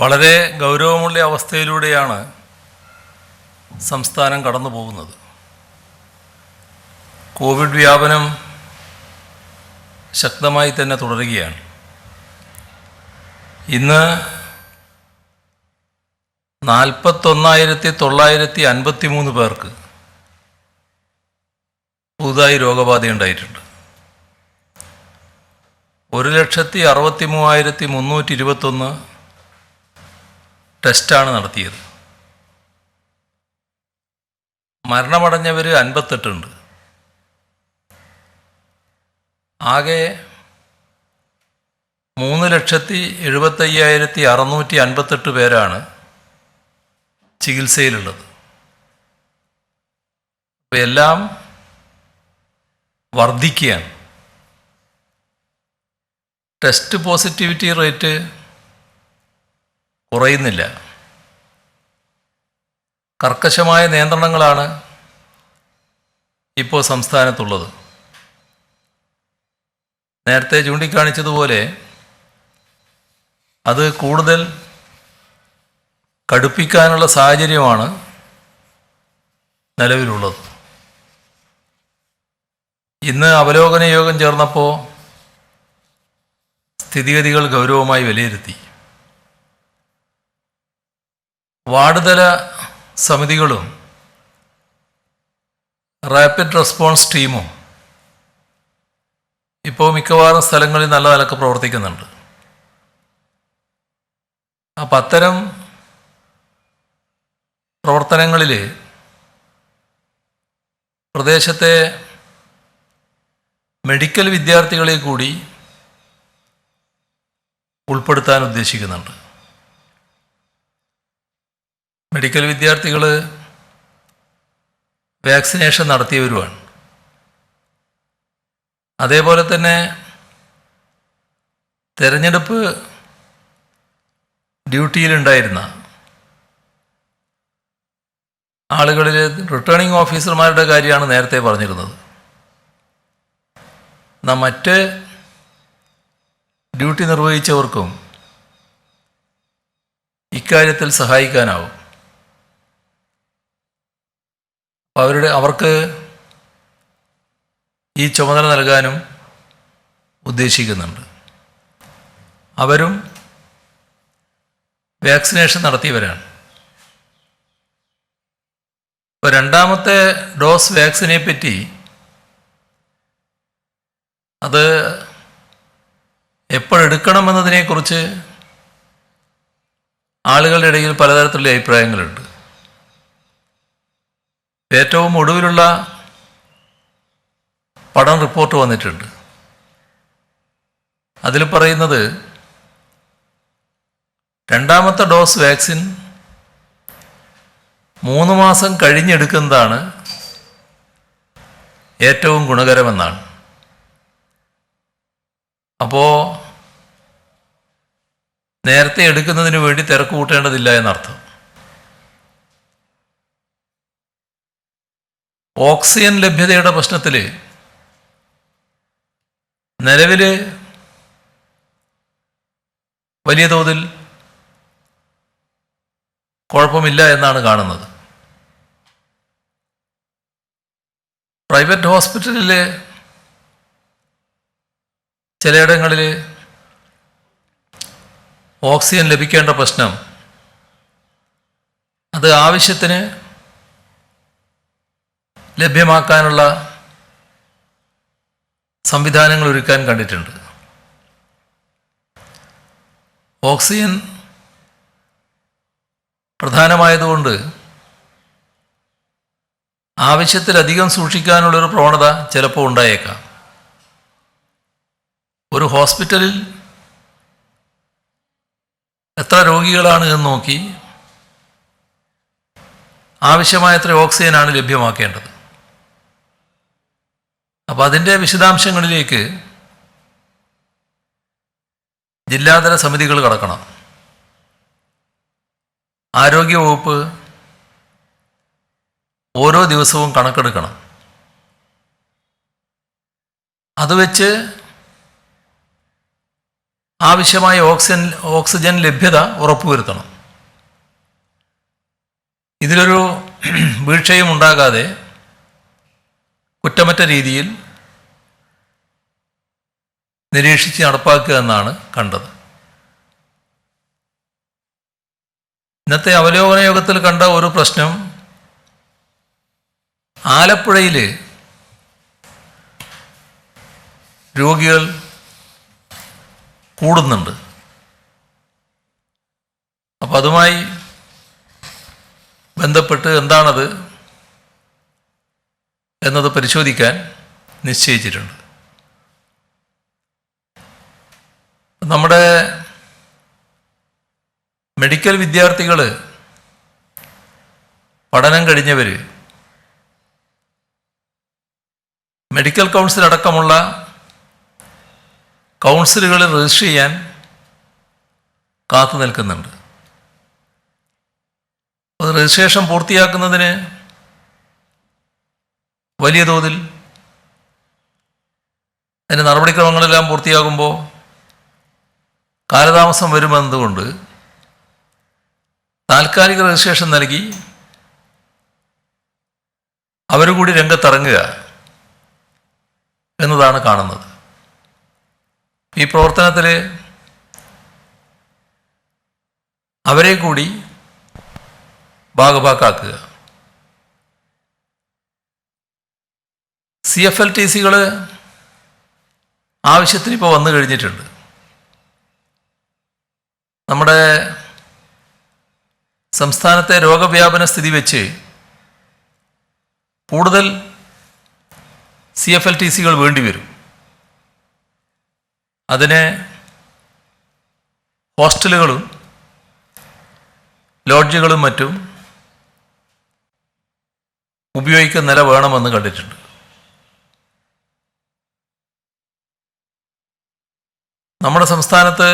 വളരെ ഗൗരവമുള്ള അവസ്ഥയിലൂടെയാണ് സംസ്ഥാനം കടന്നു പോകുന്നത്. കോവിഡ് വ്യാപനം ശക്തമായി തന്നെ തുടരുകയാണ്. ഇന്ന് 41,953 പേർക്ക് പുതുതായി രോഗബാധയുണ്ടായിട്ടുണ്ട്. 1,63,321 ടെസ്റ്റാണ് നടത്തിയത്. മരണമടഞ്ഞവർ 58 ഉണ്ട്. ആകെ 3,75,658 പേരാണ് ചികിത്സയിലുള്ളത്. അപ്പോൾ എല്ലാം വർദ്ധിക്കുകയാണ്. ടെസ്റ്റ് പോസിറ്റിവിറ്റി റേറ്റ് കുറയുന്നില്ല. കർക്കശമായ നിയന്ത്രണങ്ങളാണ് ഇപ്പോൾ സംസ്ഥാനത്തുള്ളത്. നേരത്തെ ചൂണ്ടിക്കാണിച്ചതുപോലെ അത് കൂടുതൽ കടുപ്പിക്കാനുള്ള സാഹചര്യമാണ് നിലവിലുള്ളത്. ഇന്ന് അവലോകന യോഗം ചേർന്നപ്പോൾ സ്ഥിതിഗതികൾ ഗൗരവമായി വിലയിരുത്തി. വാർഡ് തല സമിതികളും റാപ്പിഡ് റെസ്പോൺസ് ടീമും ഇപ്പോൾ മിക്കവാറും സ്ഥലങ്ങളിൽ നല്ല നിലക്ക് പ്രവർത്തിക്കുന്നുണ്ട്. അപ്പം അത്തരം പ്രവർത്തനങ്ങളിൽ പ്രദേശത്തെ മെഡിക്കൽ വിദ്യാർത്ഥികളെ കൂടി ഉൾപ്പെടുത്താൻ ഉദ്ദേശിക്കുന്നുണ്ട്. മെഡിക്കൽ വിദ്യാർത്ഥികൾ വാക്സിനേഷൻ നടത്തിയവരുമാണ്. അതേപോലെ തന്നെ തെരഞ്ഞെടുപ്പ് ഡ്യൂട്ടിയിലുണ്ടായിരുന്ന ആളുകളിൽ റിട്ടേണിംഗ് ഓഫീസർമാരുടെ കാര്യമാണ് നേരത്തെ പറഞ്ഞിരുന്നത്. എന്നാൽ മറ്റ് ഡ്യൂട്ടി നിർവഹിച്ചവർക്കും ഇക്കാര്യത്തിൽ സഹായിക്കാനാവും. അവർക്ക് ഈ ചുമതല നൽകാനും ഉദ്ദേശിക്കുന്നുണ്ട്. അവരും വാക്സിനേഷൻ നടത്തിയവരാണ്. ഇപ്പോൾ രണ്ടാമത്തെ ഡോസ് വാക്സിനെ പറ്റി അത് എപ്പോഴെടുക്കണമെന്നതിനെക്കുറിച്ച് ആളുകളുടെ ഇടയിൽ പലതരത്തിലുള്ള അഭിപ്രായങ്ങളുണ്ട്. ഏറ്റവും ഒടുവിലുള്ള പഠന റിപ്പോർട്ട് വന്നിട്ടുണ്ട്. അതിൽ പറയുന്നത് രണ്ടാമത്തെ ഡോസ് വാക്സിൻ 3 മാസം കഴിഞ്ഞെടുക്കുന്നതാണ് ഏറ്റവും ഗുണകരമെന്നാണ്. അപ്പോൾ നേരത്തെ എടുക്കുന്നതിന് വേണ്ടി തിരക്ക് കൂട്ടേണ്ടതില്ല എന്നർത്ഥം. ഓക്സിജൻ ലഭ്യതയുടെ പ്രശ്നത്തിൽ നിലവിൽ വലിയ തോതിൽ കുഴപ്പമില്ല എന്നാണ് കാണുന്നത്. പ്രൈവറ്റ് ഹോസ്പിറ്റലിൽ ചിലയിടങ്ങളിൽ ഓക്സിജൻ ലഭിക്കേണ്ട പ്രശ്നം അത് ആവശ്യത്തിന് ലഭ്യമാക്കാനുള്ള സംവിധാനങ്ങൾ ഒരുക്കാൻ കണ്ടിട്ടുണ്ട്. ഓക്സിജൻ പ്രധാനമായതുകൊണ്ട് ആവശ്യത്തിലധികം സൂക്ഷിക്കാനുള്ളൊരു പ്രവണത ചിലപ്പോൾ ഉണ്ടായേക്കാം. ഒരു ഹോസ്പിറ്റലിൽ എത്ര രോഗികളാണ് എന്ന് നോക്കി ആവശ്യമായത്ര ഓക്സിജനാണ് ലഭ്യമാക്കേണ്ടത്. അപ്പോൾ അതിൻ്റെ വിശദാംശങ്ങളിലേക്ക് ജില്ലാതല സമിതികൾ കടക്കണം. ആരോഗ്യവകുപ്പ് ഓരോ ദിവസവും കണക്കെടുക്കണം. അത് വെച്ച് ആവശ്യമായ ഓക്സിജൻ ലഭ്യത ഉറപ്പുവരുത്തണം. ഇതിലൊരു വീഴ്ചയും ഉണ്ടാകാതെ കുറ്റമറ്റ രീതിയിൽ നിരീക്ഷിച്ച് നടപ്പാക്കുക എന്നാണ് കണ്ടത്. ഇന്നത്തെ അവലോകന യോഗത്തിൽ കണ്ട ഒരു പ്രശ്നം, ആലപ്പുഴയിൽ രോഗികൾ കൂടുന്നുണ്ട്. അപ്പം അതുമായി ബന്ധപ്പെട്ട് എന്താണത് എന്നത് പരിശോധിക്കാൻ നിശ്ചയിച്ചിട്ടുണ്ട്. നമ്മുടെ മെഡിക്കൽ വിദ്യാർത്ഥികൾ, പഠനം കഴിഞ്ഞവർ മെഡിക്കൽ കൗൺസിൽ അടക്കമുള്ള കൗൺസിലുകളിൽ രജിസ്റ്റർ ചെയ്യാൻ കാത്തു നിൽക്കുന്നുണ്ട്. അത് രജിസ്ട്രേഷൻ പൂർത്തിയാക്കുന്നതിന് വലിയ തോതിൽ അതിൻ്റെ നടപടിക്രമങ്ങളെല്ലാം പൂർത്തിയാകുമ്പോൾ കാലതാമസം വരുമെന്നതുകൊണ്ട് താൽക്കാലിക രജിസ്ട്രേഷൻ നൽകി അവർ കൂടി രംഗത്തിറങ്ങുക എന്നതാണ് കാണുന്നത്. ഈ പ്രവർത്തനത്തിൽ അവരെ കൂടി ഭാഗഭാക്കാക്കുക. CFLTCകൾ ആവശ്യത്തിന് ഇപ്പോൾ വന്നു കഴിഞ്ഞിട്ടുണ്ട്. നമ്മുടെ സംസ്ഥാനത്തെ രോഗവ്യാപന സ്ഥിതി വെച്ച് കൂടുതൽ CFLTCകൾ വേണ്ടിവരും. അതിന് ഹോസ്റ്റലുകളും ലോഡ്ജുകളും മറ്റും ഉപയോഗിക്കുന്ന നില വേണമെന്ന് കണ്ടിട്ടുണ്ട്. നമ്മുടെ സംസ്ഥാനത്ത്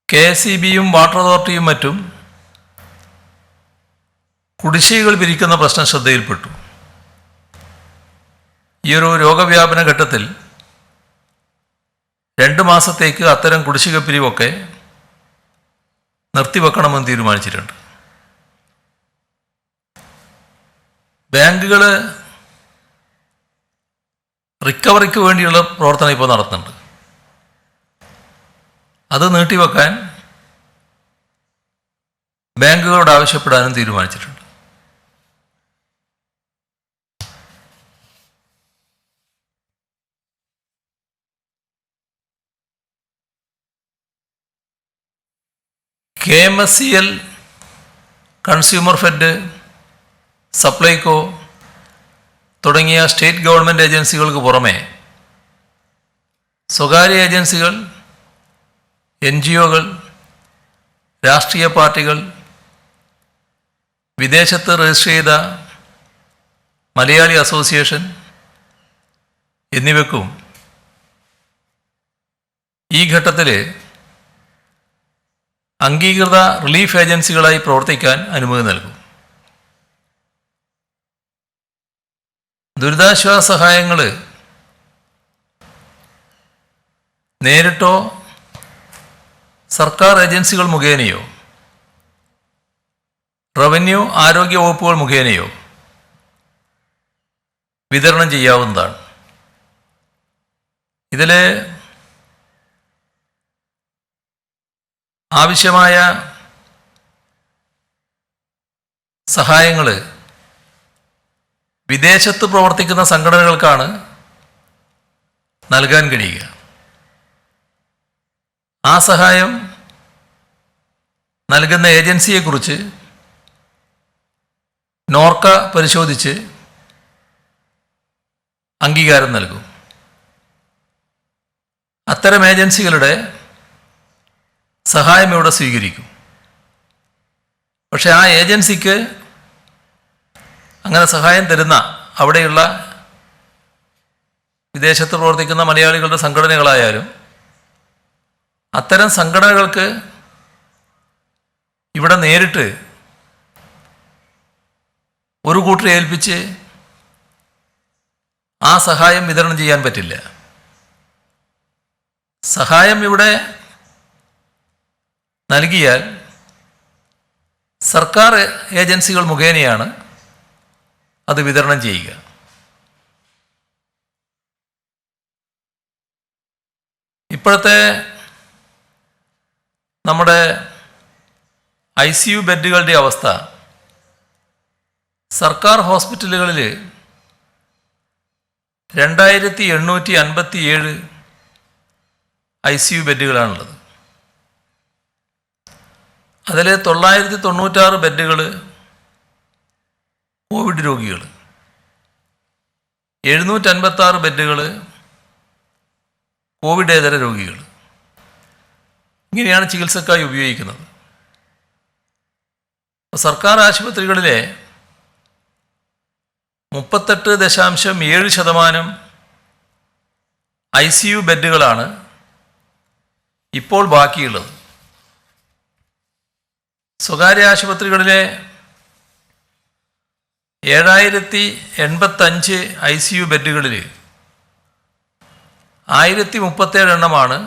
KSEBയും വാട്ടർ അതോറിറ്റിയും മറ്റും കുടിശ്ശികകൾ പിരിക്കുന്ന പ്രശ്നം ശ്രദ്ധയിൽപ്പെട്ടു. ഈ ഒരു രോഗവ്യാപന ഘട്ടത്തിൽ 2 മാസത്തേക്ക് അത്തരം കുടിശ്ശിക പിരിവൊക്കെ നിർത്തിവെക്കണമെന്ന് തീരുമാനിച്ചിട്ടുണ്ട്. ബാങ്കുകൾ റിക്കവറിക്ക് വേണ്ടിയുള്ള പ്രവർത്തനം ഇപ്പോൾ നടത്തുന്നുണ്ട്. അത് നീട്ടിവെക്കാൻ ബാങ്കുകളോട് ആവശ്യപ്പെടാനും തീരുമാനിച്ചിട്ടുണ്ട്. KMSCL, കൺസ്യൂമർ ഫെഡ്, സപ്ലൈകോ തുടങ്ങിയ സ്റ്റേറ്റ് ഗവൺമെൻറ് ഏജൻസികൾക്ക് പുറമെ സ്വകാര്യ ഏജൻസികൾ, NGOകൾ, രാഷ്ട്രീയ പാർട്ടികൾ, വിദേശത്ത് രജിസ്റ്റർ ചെയ്ത മലയാളി അസോസിയേഷൻ എന്നിവയ്ക്കും ഈ ഘട്ടത്തിൽ അംഗീകൃത റിലീഫ് ഏജൻസികളായി പ്രവർത്തിക്കാൻ അനുമതി നൽകും. ദുരിതാശ്വാസ സഹായങ്ങൾ നേരിട്ടോ സർക്കാർ ഏജൻസികൾ മുഖേനയോ റവന്യൂ ആരോഗ്യ വകുപ്പുകൾ മുഖേനയോ വിതരണം ചെയ്യാവുന്നതാണ്. ഇതിൽ ആവശ്യമായ സഹായങ്ങൾ വിദേശത്ത് പ്രവർത്തിക്കുന്ന സംഘടനകൾക്കാണ് നൽകാൻ കഴിയുക. ആ സഹായം നൽകുന്ന ഏജൻസിയെക്കുറിച്ച് നോർക്ക പരിശോധിച്ച് അംഗീകാരം നൽകും. അത്തരം ഏജൻസികളുടെ സഹായം ഇവിടെ സ്വീകരിക്കും. പക്ഷെ ആ ഏജൻസിക്ക് അങ്ങനെ സഹായം തരുന്ന അവിടെയുള്ള വിദേശത്ത് പ്രവർത്തിക്കുന്ന മലയാളികളുടെ സംഘടനകളായാലും അത്തരം സംഘടനകൾക്ക് ഇവിടെ നേരിട്ട് ഒരു കൂട്ടരെ ഏൽപ്പിച്ച് ആ സഹായം വിതരണം ചെയ്യാൻ പറ്റില്ല. സഹായം ഇവിടെ നൽകിയാൽ സർക്കാർ ഏജൻസികൾ മുഖേനയാണ് അത് വിതരണം ചെയ്യുക. ഇപ്പോഴത്തെ നമ്മുടെ ICU ബെഡുകളുടെ അവസ്ഥ, സർക്കാർ ഹോസ്പിറ്റലുകളിൽ 2857 ICU ബെഡുകളാണുള്ളത്. അതിൽ 996 ബെഡുകൾ കോവിഡ് രോഗികൾ, 756 ബെഡുകൾ കോവിഡേതര രോഗികൾ. ഇങ്ങനെയാണ് ചികിത്സക്കായി ഉപയോഗിക്കുന്നത്. സർക്കാർ ആശുപത്രികളിലെ 38.7% ICU ബെഡുകളാണ് ഇപ്പോൾ ബാക്കിയുള്ളത്. സ്വകാര്യ ആശുപത്രികളിലെ 7085 ICU ബെഡുകളിൽ 1037 എണ്ണമാണ്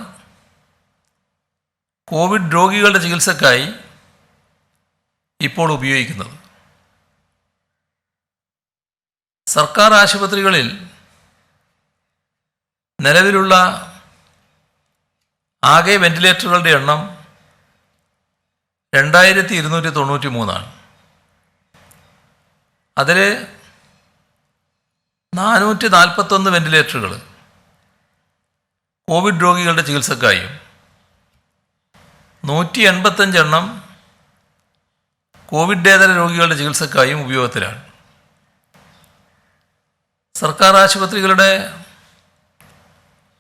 കോവിഡ് രോഗികളുടെ ചികിത്സക്കായി ഇപ്പോൾ ഉപയോഗിക്കുന്നത്. സർക്കാർ ആശുപത്രികളിൽ നിലവിലുള്ള ആകെ വെന്റിലേറ്ററുകളുടെ എണ്ണം 2293 അതിൽ 441 വെന്റിലേറ്ററുകൾ കോവിഡ് രോഗികളുടെ ചികിത്സക്കായും 185 എണ്ണം കോവിഡേതര രോഗികളുടെ ചികിത്സക്കായും ഉപയോഗത്തിലാണ്. സർക്കാർ ആശുപത്രികളുടെ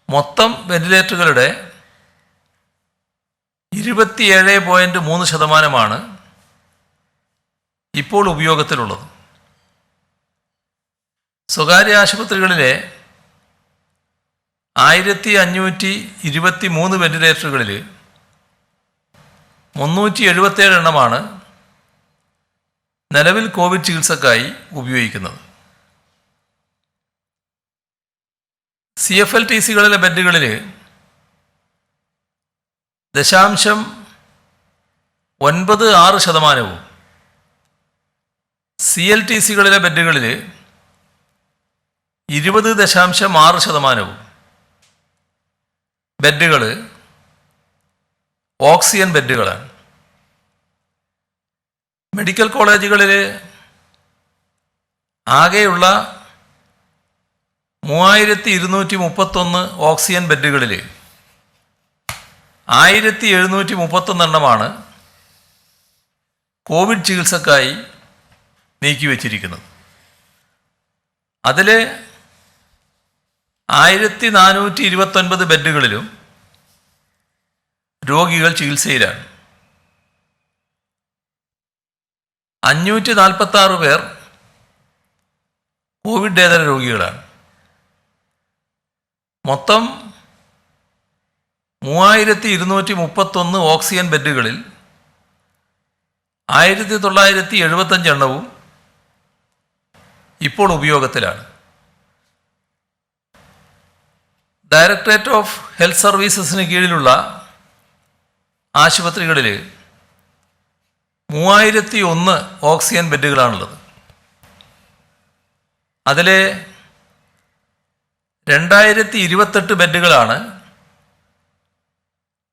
മൊത്തം വെന്റിലേറ്ററുകളുടെ 27.3% ഇപ്പോൾ ഉപയോഗത്തിലുള്ളത്. സ്വകാര്യ ആശുപത്രികളിലെ 1523 വെന്റിലേറ്ററുകളിൽ 377 എണ്ണമാണ് നിലവിൽ കോവിഡ് ചികിത്സക്കായി ഉപയോഗിക്കുന്നത്. CFLTCകളിലെ ബെഡുകളിൽ 0.96%, CLTCകളിലെ ബെഡുകളിൽ 20.6% ബെഡുകൾ ഓക്സിജൻ ബെഡുകളാണ്. മെഡിക്കൽ കോളേജുകളിൽ ആകെയുള്ള 3231 ഓക്സിജൻ ബെഡുകളിൽ 1731 എണ്ണമാണ് കോവിഡ് ചികിത്സക്കായി നീക്കിവച്ചിരിക്കുന്നത്. അതിൽ 1429 ബെഡുകളിലും രോഗികൾ ചികിത്സയിലാണ്. 546 പേർ കോവിഡേതര രോഗികളാണ്. മൊത്തം 3231 ഓക്സിജൻ ബെഡുകളിൽ 1975 എണ്ണവും ഇപ്പോൾ ഉപയോഗത്തിലാണ്. ഡയറക്ടറേറ്റ് ഓഫ് ഹെൽത്ത് സർവീസസിന് കീഴിലുള്ള ആശുപത്രികളിൽ 3001 ഓക്സിജൻ ബെഡുകളാണുള്ളത്. അതിൽ 2028 ബെഡുകളാണ്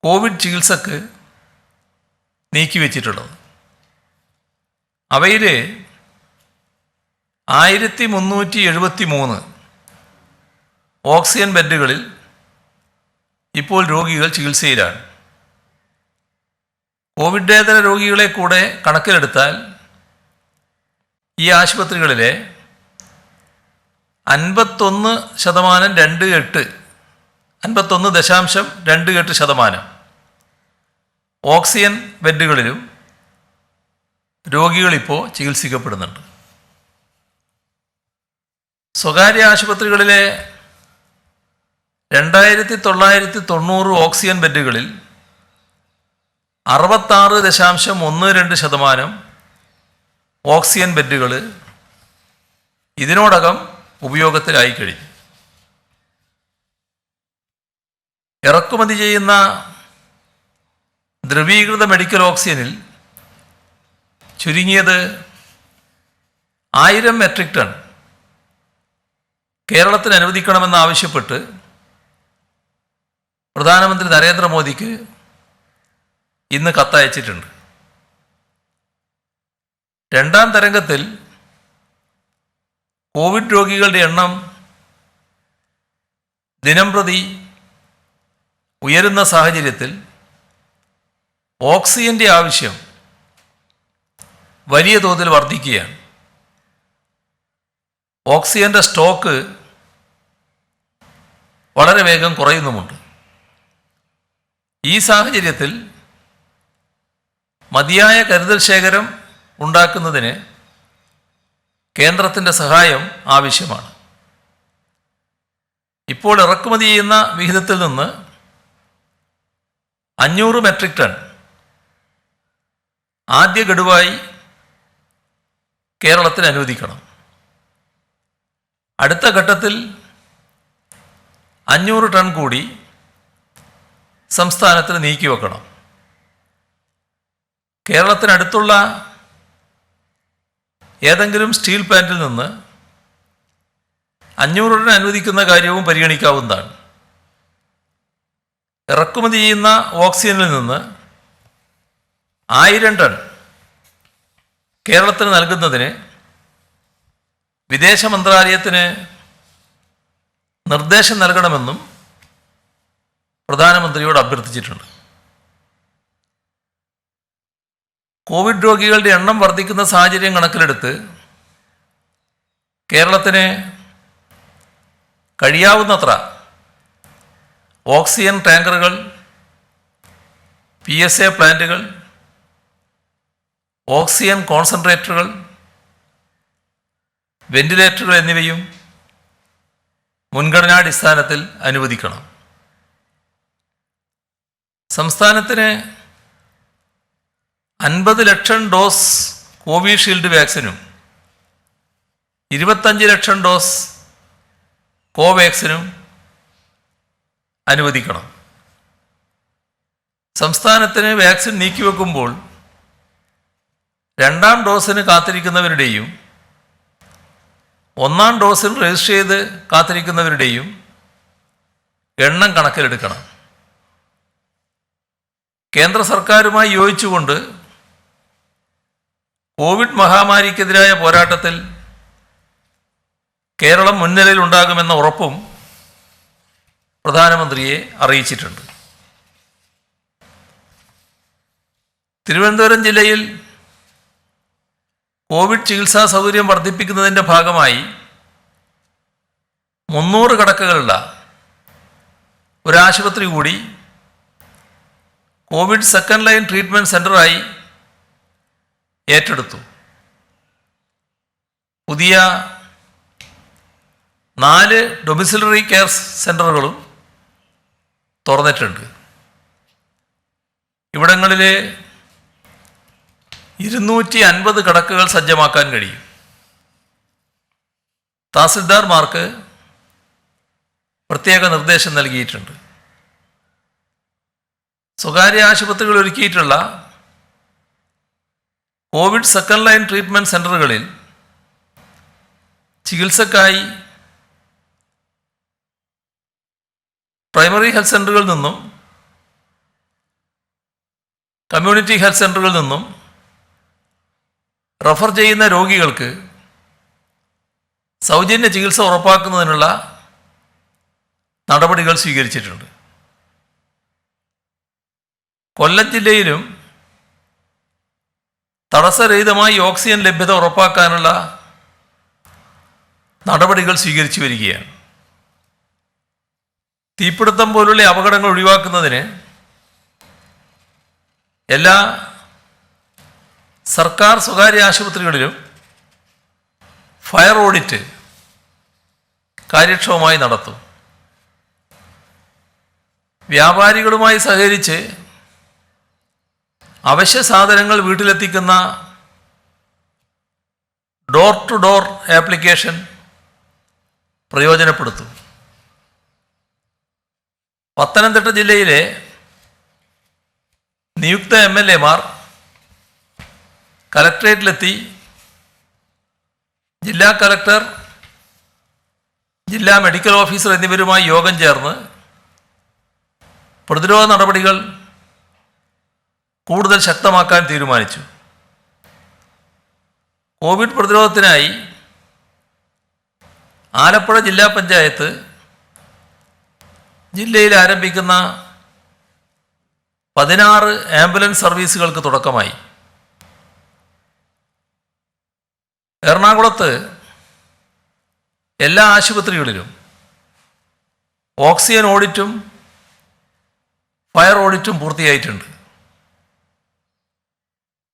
കോവിഡ് ചികിത്സക്ക് നീക്കിവെച്ചിട്ടുള്ളത്. അവയിൽ 1373 ഓക്സിജൻ ബെഡുകളിൽ ഇപ്പോൾ രോഗികൾ ചികിത്സയിലാണ്. കോവിഡേതര രോഗികളെ കൂടെ കണക്കിലെടുത്താൽ ഈ ആശുപത്രികളിലെ 51.28% ഓക്സിജൻ ബെഡുകളിലും രോഗികളിപ്പോൾ ചികിത്സിക്കപ്പെടുന്നുണ്ട്. സ്വകാര്യ ആശുപത്രികളിലെ 2990 ഓക്സിജൻ ബെഡുകളിൽ 66.12% ഓക്സിജൻ ബെഡുകൾ ഇതിനോടകം ഉപയോഗത്തിലായി കഴിഞ്ഞു. ഇറക്കുമതി ചെയ്യുന്ന ദ്രവീകൃത മെഡിക്കൽ ഓക്സിജനിൽ ചുരുങ്ങിയത് 1000 മെട്രിക് ടൺ കേരളത്തിന് അനുവദിക്കണമെന്നാവശ്യപ്പെട്ട് പ്രധാനമന്ത്രി നരേന്ദ്രമോദിക്ക് ഇന്ന് കത്തയച്ചിട്ടുണ്ട്. രണ്ടാം തരംഗത്തിൽ കോവിഡ് രോഗികളുടെ എണ്ണം ദിനംപ്രതി ഉയരുന്ന സാഹചര്യത്തിൽ ഓക്സിജൻ്റെ ആവശ്യം വലിയ തോതിൽ വർദ്ധിക്കുകയാണ്. ഓക്സിജൻ്റെ സ്റ്റോക്ക് വളരെ വേഗം കുറയുന്നുമുണ്ട്. ഈ സാഹചര്യത്തിൽ മതിയായ കരുതൽ ശേഖരം ഉണ്ടാക്കുന്നതിന് കേന്ദ്രത്തിൻ്റെ സഹായം ആവശ്യമാണ്. ഇപ്പോൾ ഇറക്കുമതി ചെയ്യുന്ന വിഹിതത്തിൽ നിന്ന് 500 മെട്രിക് ടൺ ആദ്യ ഗഡുവായി കേരളത്തിന് അനുവദിക്കണം. അടുത്ത ഘട്ടത്തിൽ 500 ടൺ കൂടി സംസ്ഥാനത്തിന് നീക്കിവെക്കണം. കേരളത്തിനടുത്തുള്ള ഏതെങ്കിലും സ്റ്റീൽ പ്ലാന്റിൽ നിന്ന് 500 ടൺ അനുവദിക്കുന്ന കാര്യവും പരിഗണിക്കാവുന്നതാണ്. ഇറക്കുമതി ചെയ്യുന്ന ഓക്സിജനിൽ നിന്ന് 1000 ടൺ കേരളത്തിന് നൽകുന്നതിന് വിദേശ മന്ത്രാലയത്തിന് നിർദ്ദേശം നൽകണമെന്നും പ്രധാനമന്ത്രിയോട് അഭ്യർത്ഥിച്ചിട്ടുണ്ട്. കോവിഡ് രോഗികളുടെ എണ്ണം വർദ്ധിക്കുന്ന സാഹചര്യം കണക്കിലെടുത്ത് കേരളത്തിന് കഴിയാവുന്നത്ര ഓക്സിജൻ ടാങ്കറുകൾ, PSA പ്ലാന്റുകൾ, ഓക്സിജൻ കോൺസെൻട്രേറ്ററുകൾ, വെന്റിലേറ്ററുകൾ എന്നിവയും മുൻഗണനാടിസ്ഥാനത്തിൽ അനുവദിക്കണം. സംസ്ഥാനത്തിന് 50 ലക്ഷം ഡോസ് കോവിഷീൽഡ് വാക്സിനും 25 ലക്ഷം ഡോസ് കോവാക്സിനും അനുവദിക്കണം. സംസ്ഥാനത്തിന് വാക്സിൻ നീക്കിവെക്കുമ്പോൾ രണ്ടാം ഡോസിന് കാത്തിരിക്കുന്നവരുടെയും ഒന്നാം ഡോസിൽ രജിസ്റ്റർ ചെയ്ത് കാത്തിരിക്കുന്നവരുടെയും എണ്ണം കണക്കിലെടുക്കണം. കേന്ദ്ര സർക്കാരുമായി യോജിച്ചുകൊണ്ട് കോവിഡ് മഹാമാരിക്കെതിരായ പോരാട്ടത്തിൽ കേരളം മുൻനിരയിൽ ഉണ്ടാകുമെന്ന ഉറപ്പും പ്രധാനമന്ത്രിയെ അറിയിച്ചിട്ടുണ്ട്. തിരുവനന്തപുരം ജില്ലയിൽ കോവിഡ് ചികിത്സാ സൗകര്യം വർദ്ധിപ്പിക്കുന്നതിൻ്റെ ഭാഗമായി 300 കിടക്കകളുള്ള ഒരാശുപത്രി കൂടി കോവിഡ് സെക്കൻഡ് ലൈൻ ട്രീറ്റ്മെൻറ്റ് സെൻ്ററായി ഏറ്റെടുത്തു. പുതിയ 4 ഡൊമിസിലറി കെയർ സെൻ്ററുകളും തുറന്നിട്ടുണ്ട്. ഇവിടങ്ങളിൽ 250 കിടക്കകൾ സജ്ജമാക്കാൻ കഴിയും. തഹസിൽദാർമാർക്ക് പ്രത്യേക നിർദ്ദേശം നൽകിയിട്ടുണ്ട്. സ്വകാര്യ ആശുപത്രികൾ ഒരുക്കിയിട്ടുള്ള കോവിഡ് സെക്കൻഡ് ലൈൻ ട്രീറ്റ്മെൻറ്റ് സെൻ്ററുകളിൽ ചികിത്സക്കായി പ്രൈമറി ഹെൽത്ത് സെൻ്ററുകളിൽ നിന്നും കമ്മ്യൂണിറ്റി ഹെൽത്ത് സെൻ്ററുകളിൽ നിന്നും റഫർ ചെയ്യുന്ന രോഗികൾക്ക് സൗജന്യ ചികിത്സ ഉറപ്പാക്കുന്നതിനുള്ള നടപടികൾ സ്വീകരിച്ചിട്ടുണ്ട്. കൊല്ലം ജില്ലയിലും തടസ്സരഹിതമായി ഓക്സിജൻ ലഭ്യത ഉറപ്പാക്കാനുള്ള നടപടികൾ സ്വീകരിച്ചു വരികയാണ്. തീപിടുത്തം പോലുള്ള അപകടങ്ങൾ ഒഴിവാക്കുന്നതിന് എല്ലാ സർക്കാർ സ്വകാര്യ ആശുപത്രികളിലും ഫയർ ഓഡിറ്റ് കാര്യക്ഷമമായി നടത്തും. വ്യാപാരികളുമായി സഹകരിച്ച് അവശ്യ സാധനങ്ങൾ വീട്ടിലെത്തിക്കുന്ന ഡോർ ടു ഡോർ ആപ്ലിക്കേഷൻ പ്രയോജനപ്പെടുത്തും. പത്തനംതിട്ട ജില്ലയിലെ നിയുക്ത MLA-മാർ കലക്ട്രേറ്റിലെത്തി ജില്ലാ കലക്ടർ, ജില്ലാ മെഡിക്കൽ ഓഫീസർ എന്നിവരുമായി യോഗം ചേർന്ന് പ്രതിരോധ നടപടികൾ കൂടുതൽ ശക്തമാക്കാൻ തീരുമാനിച്ചു. കോവിഡ് പ്രതിരോധത്തിനായി ആലപ്പുഴ ജില്ലാ പഞ്ചായത്ത് ജില്ലയിൽ ആരംഭിക്കുന്ന 16 ആംബുലൻസ് സർവീസുകൾക്ക് തുടക്കമായി. എറണാകുളത്ത് എല്ലാ ആശുപത്രികളിലും ഓക്സിജൻ ഓഡിറ്റും ഫയർ ഓഡിറ്റും പൂർത്തിയായിട്ടുണ്ട്.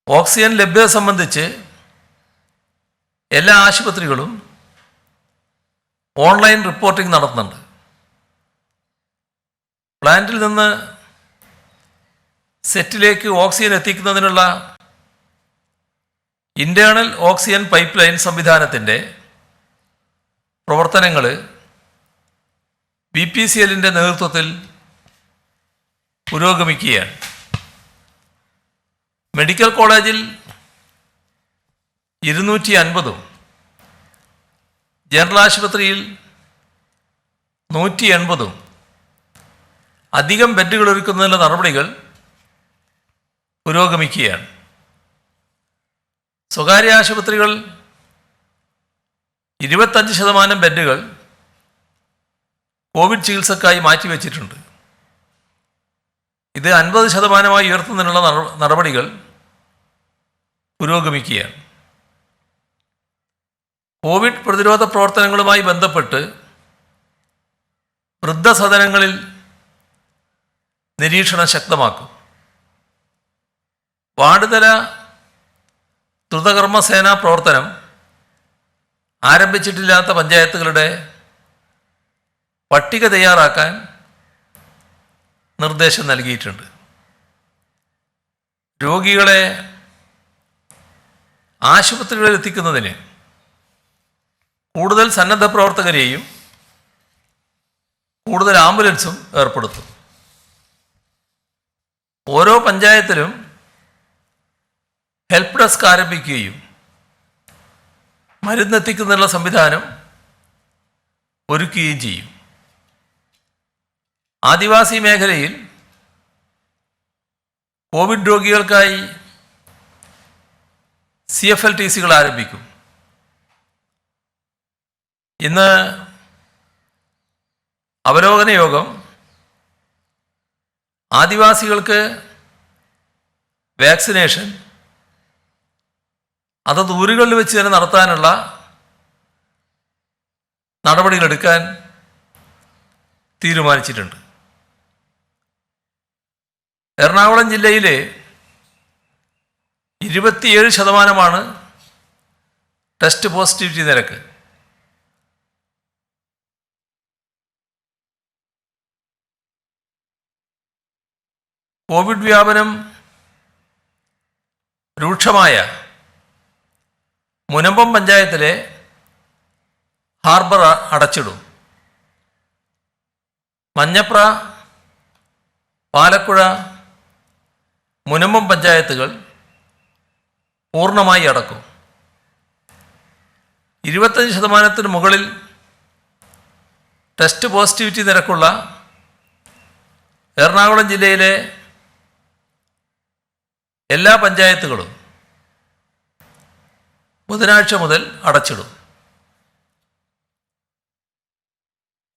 ഓക്സിജൻ ലഭ്യത സംബന്ധിച്ച് എല്ലാ ആശുപത്രികളും ഓൺലൈൻ റിപ്പോർട്ടിംഗ് നടത്തുന്നുണ്ട്. പ്ലാന്റിൽ നിന്ന് സെറ്റിലേക്ക് ഓക്സിജൻ എത്തിക്കുന്നതിനുള്ള ഇൻറ്റേർണൽ ഓക്സിജൻ പൈപ്പ് ലൈൻ സംവിധാനത്തിൻ്റെ പ്രവർത്തനങ്ങൾ BPCLൻ്റെ നേതൃത്വത്തിൽ പുരോഗമിക്കുകയാണ്. മെഡിക്കൽ കോളേജിൽ 250-ഉം ജനറൽ ആശുപത്രിയിൽ 180-ഉം അധികം ബെഡുകൾ ഒരുക്കുന്നതിനുള്ള നടപടികൾ പുരോഗമിക്കുകയാണ്. സ്വകാര്യ ആശുപത്രികൾ 25% ബെഡുകൾ കോവിഡ് ചികിത്സക്കായി മാറ്റിവെച്ചിട്ടുണ്ട്. ഇത് 50% ഉയർത്തുന്നതിനുള്ള നടപടികൾ പുരോഗമിക്കുകയാണ്. കോവിഡ് പ്രതിരോധ പ്രവർത്തനങ്ങളുമായി ബന്ധപ്പെട്ട് വൃദ്ധസദനങ്ങളിൽ നിരീക്ഷണം ശക്തമാക്കും. വാർഡുതല ദ്രുതകർമ്മസേനാ പ്രവർത്തനം ആരംഭിച്ചിട്ടില്ലാത്ത പഞ്ചായത്തുകളുടെ പട്ടിക തയ്യാറാക്കാൻ നിർദ്ദേശം നൽകിയിട്ടുണ്ട്. രോഗികളെ ആശുപത്രികളിൽ എത്തിക്കുന്നതിന് കൂടുതൽ സന്നദ്ധ പ്രവർത്തകരെയും കൂടുതൽ ആംബുലൻസും ഏർപ്പെടുത്തും. ഓരോ പഞ്ചായത്തിലും ഹെൽപ്പ് ഡെസ്ക് ആരംഭിക്കുകയും മരുന്നെത്തിക്കുന്നതിനുള്ള സംവിധാനം ഒരുക്കുകയും ചെയ്യും. ആദിവാസി മേഖലയിൽ കോവിഡ് രോഗികൾക്കായി CFLTCകൾ ആരംഭിക്കും. ഇന്ന് അവലോകന യോഗം ആദിവാസികൾക്ക് വാക്സിനേഷൻ അതത് ഊരുകളിൽ വെച്ച് തന്നെ നടത്താനുള്ള നടപടികളെടുക്കാൻ തീരുമാനിച്ചിട്ടുണ്ട്. എറണാകുളം ജില്ലയിലെ 27% ടെസ്റ്റ് പോസിറ്റിവിറ്റി നിരക്ക്. കോവിഡ് വ്യാപനം രൂക്ഷമായ മുനമ്പം പഞ്ചായത്തിലെ ഹാർബർ അടച്ചിടും. മഞ്ഞപ്ര, പാലക്കുഴ, മുനമ്പം പഞ്ചായത്തുകൾ പൂർണ്ണമായി അടക്കും. 25% മുകളിൽ ടെസ്റ്റ് പോസിറ്റിവിറ്റി നിരക്കുള്ള എറണാകുളം ജില്ലയിലെ എല്ലാ പഞ്ചായത്തുകളും ബുധനാഴ്ച മുതൽ അടച്ചിടും.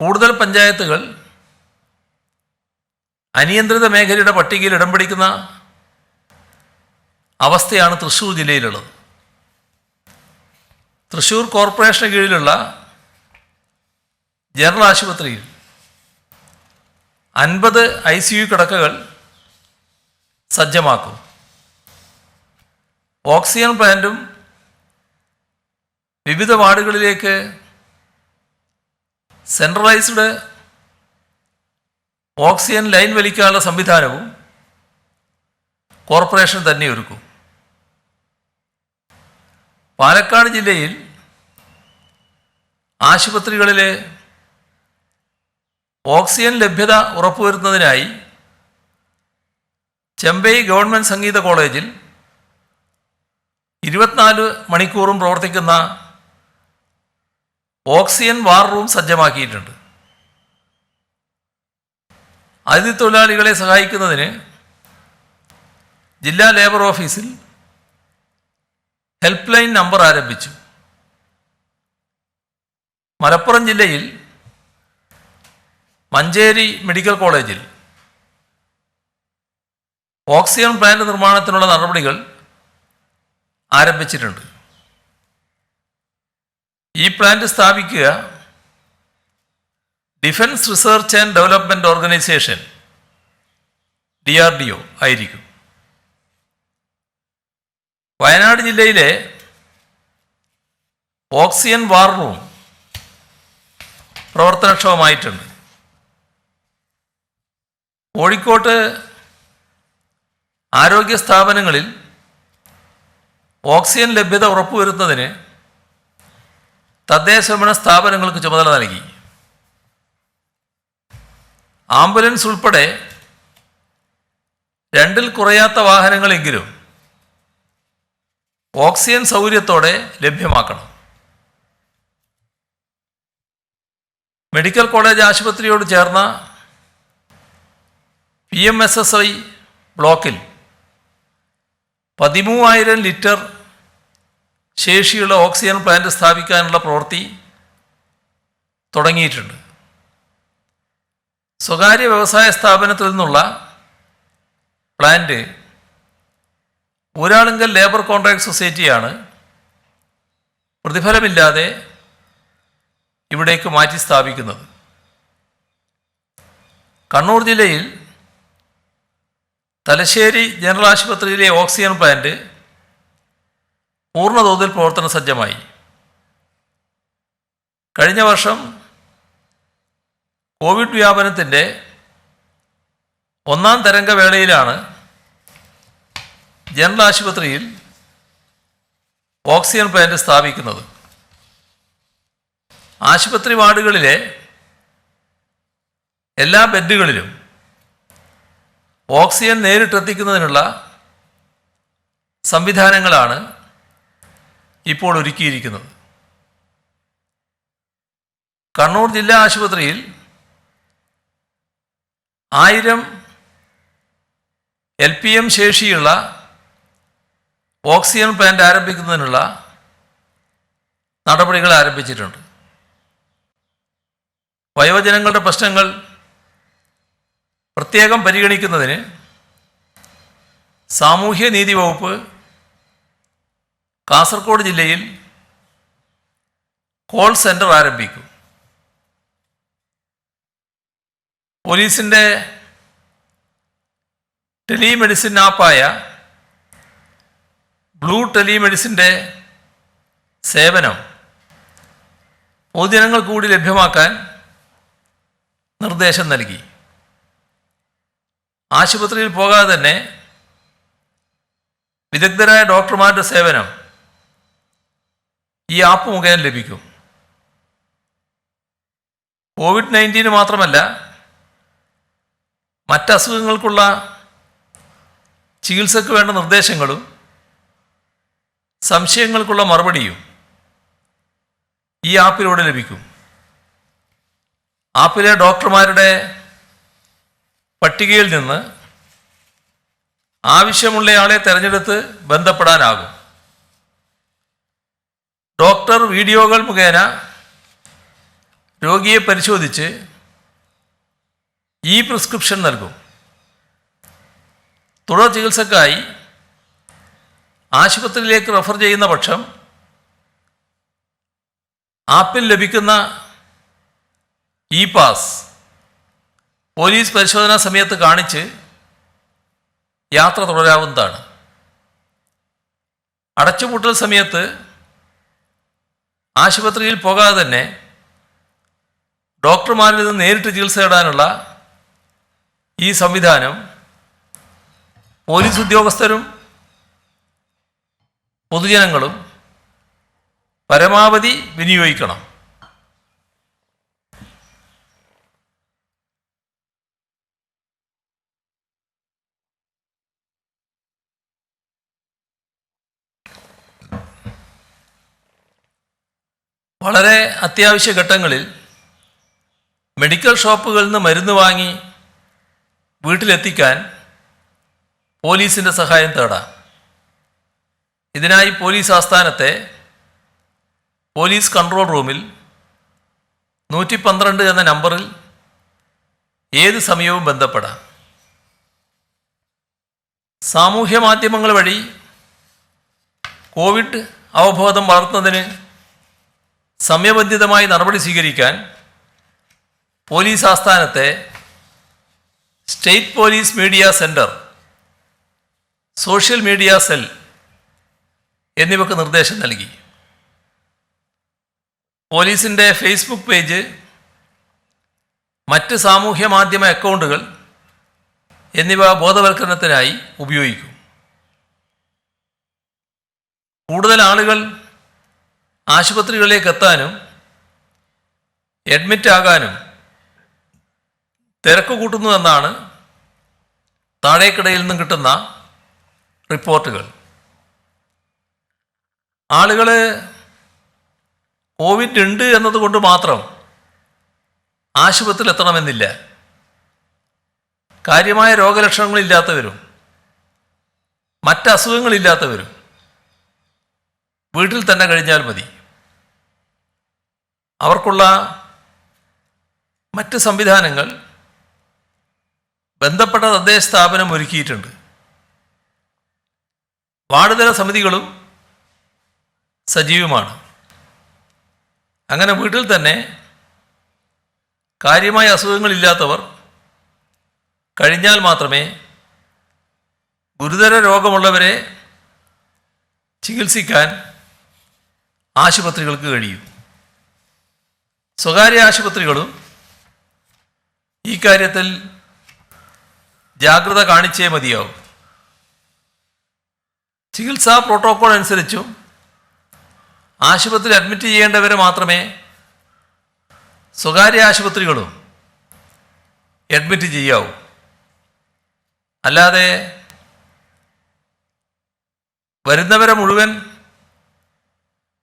കൂടുതൽ പഞ്ചായത്തുകൾ അനിയന്ത്രിത മേഖലയുടെ പട്ടികയിൽ ഇടം പിടിക്കുന്ന അവസ്ഥയാണ് തൃശ്ശൂർ ജില്ലയിലുള്ളത്. തൃശ്ശൂർ കോർപ്പറേഷന് കീഴിലുള്ള ജനറൽ ആശുപത്രിയിൽ 50 ICU കിടക്കകൾ സജ്ജമാക്കും. ഓക്സിജൻ പ്ലാന്റും വിവിധ വാർഡുകളിലേക്ക് സെൻട്രലൈസ്ഡ് ഓക്സിജൻ ലൈൻ വലിക്കാനുള്ള സംവിധാനവും കോർപ്പറേഷൻ തന്നെ ഒരുക്കും. പാലക്കാട് ജില്ലയിൽ ആശുപത്രികളിലെ ഓക്സിജൻ ലഭ്യത ഉറപ്പുവരുത്തുന്നതിനായി ചെമ്പൈ ഗവൺമെൻറ് സംഗീത കോളേജിൽ 24 മണിക്കൂറും പ്രവർത്തിക്കുന്ന ഓക്സിജൻ വാർ റൂം സജ്ജമാക്കിയിട്ടുണ്ട്. അതിഥി തൊഴിലാളികളെ സഹായിക്കുന്നതിന് ജില്ലാ ലേബർ ഓഫീസിൽ ഹെൽപ്പ് ലൈൻ നമ്പർ ആരംഭിച്ചു. മലപ്പുറം ജില്ലയിൽ മഞ്ചേരി മെഡിക്കൽ കോളേജിൽ ഓക്സിജൻ പ്ലാന്റ് നിർമ്മാണത്തിനുള്ള നടപടികൾ ആരംഭിച്ചിട്ടുണ്ട്. ഈ പ്ലാന്റ് സ്ഥാപിക്കുക defence research and development organisation DRDO ആയിരിക്കും. വയനാട് ജില്ലയിലെ ഓക്സിജൻ വാർ റൂം പ്രവർത്തനക്ഷമമായിട്ടുണ്ട്. കോഴിക്കോട്ട് ആരോഗ്യ സ്ഥാപനങ്ങളിൽ ഓക്സിജൻ ലഭ്യത ഉറപ്പുവരുത്തുന്നതിന് തദ്ദേശഭരണ സ്ഥാപനങ്ങൾക്ക് ചുമതല നൽകി. ആംബുലൻസ് ഉൾപ്പെടെ 2ൽ കുറയാത്ത വാഹനങ്ങളെങ്കിലും ഓക്സിജൻ സൗകര്യത്തോടെ ലഭ്യമാക്കണം. മെഡിക്കൽ കോളേജ് ആശുപത്രിയോട് ചേർന്ന PMSSI ബ്ലോക്കിൽ 13,000 ലിറ്റർ ശേഷിയുള്ള ഓക്സിജൻ പ്ലാന്റ് സ്ഥാപിക്കാനുള്ള പ്രവൃത്തി തുടങ്ങിയിട്ടുണ്ട്. സ്വകാര്യ വ്യവസായ സ്ഥാപനത്തിൽ നിന്നുള്ള പ്ലാന്റ് ഊരാളുങ്കൽ ലേബർ കോൺട്രാക്ട് സൊസൈറ്റിയാണ് പ്രതിഫലമില്ലാതെ ഇവിടേക്ക് മാറ്റി സ്ഥാപിക്കുന്നത്. കണ്ണൂർ ജില്ലയിൽ തലശ്ശേരി ജനറൽ ആശുപത്രിയിലെ ഓക്സിജൻ പ്ലാന്റ് പൂർണ്ണതോതിൽ പ്രവർത്തന സജ്ജമായി. കഴിഞ്ഞ വർഷം കോവിഡ് വ്യാപനത്തിൻ്റെ 1ാം തരംഗവേളയിലാണ് ജനറൽ ആശുപത്രിയിൽ ഓക്സിജൻ പ്ലാന്റ് സ്ഥാപിക്കുന്നത്. ആശുപത്രി വാർഡുകളിലെ എല്ലാ ബെഡുകളിലും ഓക്സിജൻ നേരിട്ടെത്തിക്കുന്നതിനുള്ള സംവിധാനങ്ങളാണ് ഇപ്പോൾ ഒരുക്കിയിരിക്കുന്നത്. കണ്ണൂർ ജില്ലാ ആശുപത്രിയിൽ 1000 LPM ശേഷിയുള്ള ഓക്സിജൻ പ്ലാന്റ് ആരംഭിക്കുന്നതിനുള്ള നടപടികൾ ആരംഭിച്ചിട്ടുണ്ട്. വയോജനങ്ങളുടെ പ്രശ്നങ്ങൾ പ്രത്യേകം പരിഗണിക്കുന്നതിന് സാമൂഹ്യനീതി വകുപ്പ് കാസർഗോഡ് ജില്ലയിൽ കോൾ സെൻറ്റർ ആരംഭിക്കും. പോലീസിൻ്റെ ടെലിമെഡിസിൻ ആപ്പായ ബ്ലൂ ടെലിമെഡിസിൻ്റെ സേവനം പൊതുജനങ്ങൾ കൂടി ലഭ്യമാക്കാൻ നിർദ്ദേശം നൽകി. ആശുപത്രിയിൽ പോകാതെ തന്നെ വിദഗ്ധരായ ഡോക്ടർമാരുടെ സേവനം ഈ ആപ്പ് മുഖേന ലഭിക്കും. COVID-19 മാത്രമല്ല, മറ്റസുഖങ്ങൾക്കുള്ള ചികിത്സയ്ക്ക് വേണ്ട നിർദ്ദേശങ്ങളും സംശയങ്ങൾക്കുള്ള മറുപടിയും ഈ ആപ്പിലൂടെ ലഭിക്കും. ആപ്പിലെ ഡോക്ടർമാരുടെ പട്ടികയിൽ നിന്ന് ആവശ്യമുള്ളയാളെ തിരഞ്ഞെടുത്ത് ബന്ധപ്പെടാനാകും. ഡോക്ടർ വീഡിയോകൾ മുഖേന രോഗിയെ പരിശോധിച്ച് പ്രിസ്ക്രിപ്ഷൻ നൽകും. തുടർ ചികിത്സക്കായി ആശുപത്രിയിലേക്ക് റെഫർ ചെയ്യുന്ന പക്ഷം ആപ്പിൽ ലഭിക്കുന്ന പാസ് പോലീസ് പരിശോധനാ സമയത്ത് കാണിച്ച് യാത്ര തുടരാവുന്നതാണ്. അടച്ചുപൂട്ടൽ സമയത്ത് ആശുപത്രിയിൽ പോകാതെ തന്നെ ഡോക്ടർമാരിൽ നിന്ന് നേരിട്ട് ചികിത്സ തേടാനുള്ള ഈ സംവിധാനം പോലീസ് ഉദ്യോഗസ്ഥരും പൊതുജനങ്ങളും പരമാവധി വിനിയോഗിക്കണം. വളരെ അത്യാവശ്യ ഘട്ടങ്ങളിൽ മെഡിക്കൽ ഷോപ്പുകളിൽ നിന്ന് മരുന്ന് വാങ്ങി വീട്ടിലെത്തിക്കാൻ പോലീസിൻ്റെ സഹായം തേടാം. ഇതിനായി പോലീസ് ആസ്ഥാനത്തെ പോലീസ് കൺട്രോൾ റൂമിൽ 112 എന്ന നമ്പറിൽ ഏത് സമയവും ബന്ധപ്പെടാം. സാമൂഹ്യ മാധ്യമങ്ങൾ വഴി കോവിഡ് അവബോധം വളർത്തുന്നതിന് സമയബന്ധിതമായി നടപടി സ്വീകരിക്കാൻ പോലീസ് ആസ്ഥാനത്തെ state police media centre, social media cell എന്നിവയ്ക്ക് നിർദ്ദേശം നൽകി. പോലീസിൻ്റെ ഫേസ്ബുക്ക് പേജ്, മറ്റ് സാമൂഹ്യ മാധ്യമ അക്കൗണ്ടുകൾ എന്നിവ ബോധവൽക്കരണത്തിനായി ഉപയോഗിക്കും. കൂടുതൽ ആളുകൾ ആശുപത്രികളിലേക്ക് എത്താനും അഡ്മിറ്റ് ആകാനും തിരക്ക് കൂട്ടുന്നുവെന്നാണ് താഴേക്കിടയിൽ നിന്നും കിട്ടുന്ന റിപ്പോർട്ടുകൾ. ആളുകൾ കോവിഡ് ഉണ്ട് എന്നതുകൊണ്ട് മാത്രം ആശുപത്രിയിൽ എത്തണമെന്നില്ല. കാര്യമായ രോഗലക്ഷണങ്ങളില്ലാത്തവരും മറ്റസുഖങ്ങളില്ലാത്തവരും വീട്ടിൽ തന്നെ കഴിഞ്ഞാൽ മതി. അവർക്കുള്ള മറ്റ് സംവിധാനങ്ങൾ ബന്ധപ്പെട്ട തദ്ദേശ സ്ഥാപനം ഒരുക്കിയിട്ടുണ്ട്. വാർഡ് തല സമിതികളും സജീവമാണ്. അങ്ങനെ വീട്ടിൽ തന്നെ കാര്യമായ അസുഖങ്ങളില്ലാത്തവർ കഴിഞ്ഞാൽ മാത്രമേ ഗുരുതര രോഗമുള്ളവരെ ചികിത്സിക്കാൻ ആശുപത്രികൾക്ക് കഴിയൂ. സ്വകാര്യ ആശുപത്രികളും ഈ കാര്യത്തിൽ ജാഗ്രത കാണിച്ചേ മതിയാവും. ചികിത്സാ പ്രോട്ടോക്കോൾ അനുസരിച്ചും ആശുപത്രിയിൽ അഡ്മിറ്റ് ചെയ്യേണ്ടവരെ മാത്രമേ സ്വകാര്യ ആശുപത്രികളും അഡ്മിറ്റ് ചെയ്യാവൂ. അല്ലാതെ വരുന്നവരെ മുഴുവൻ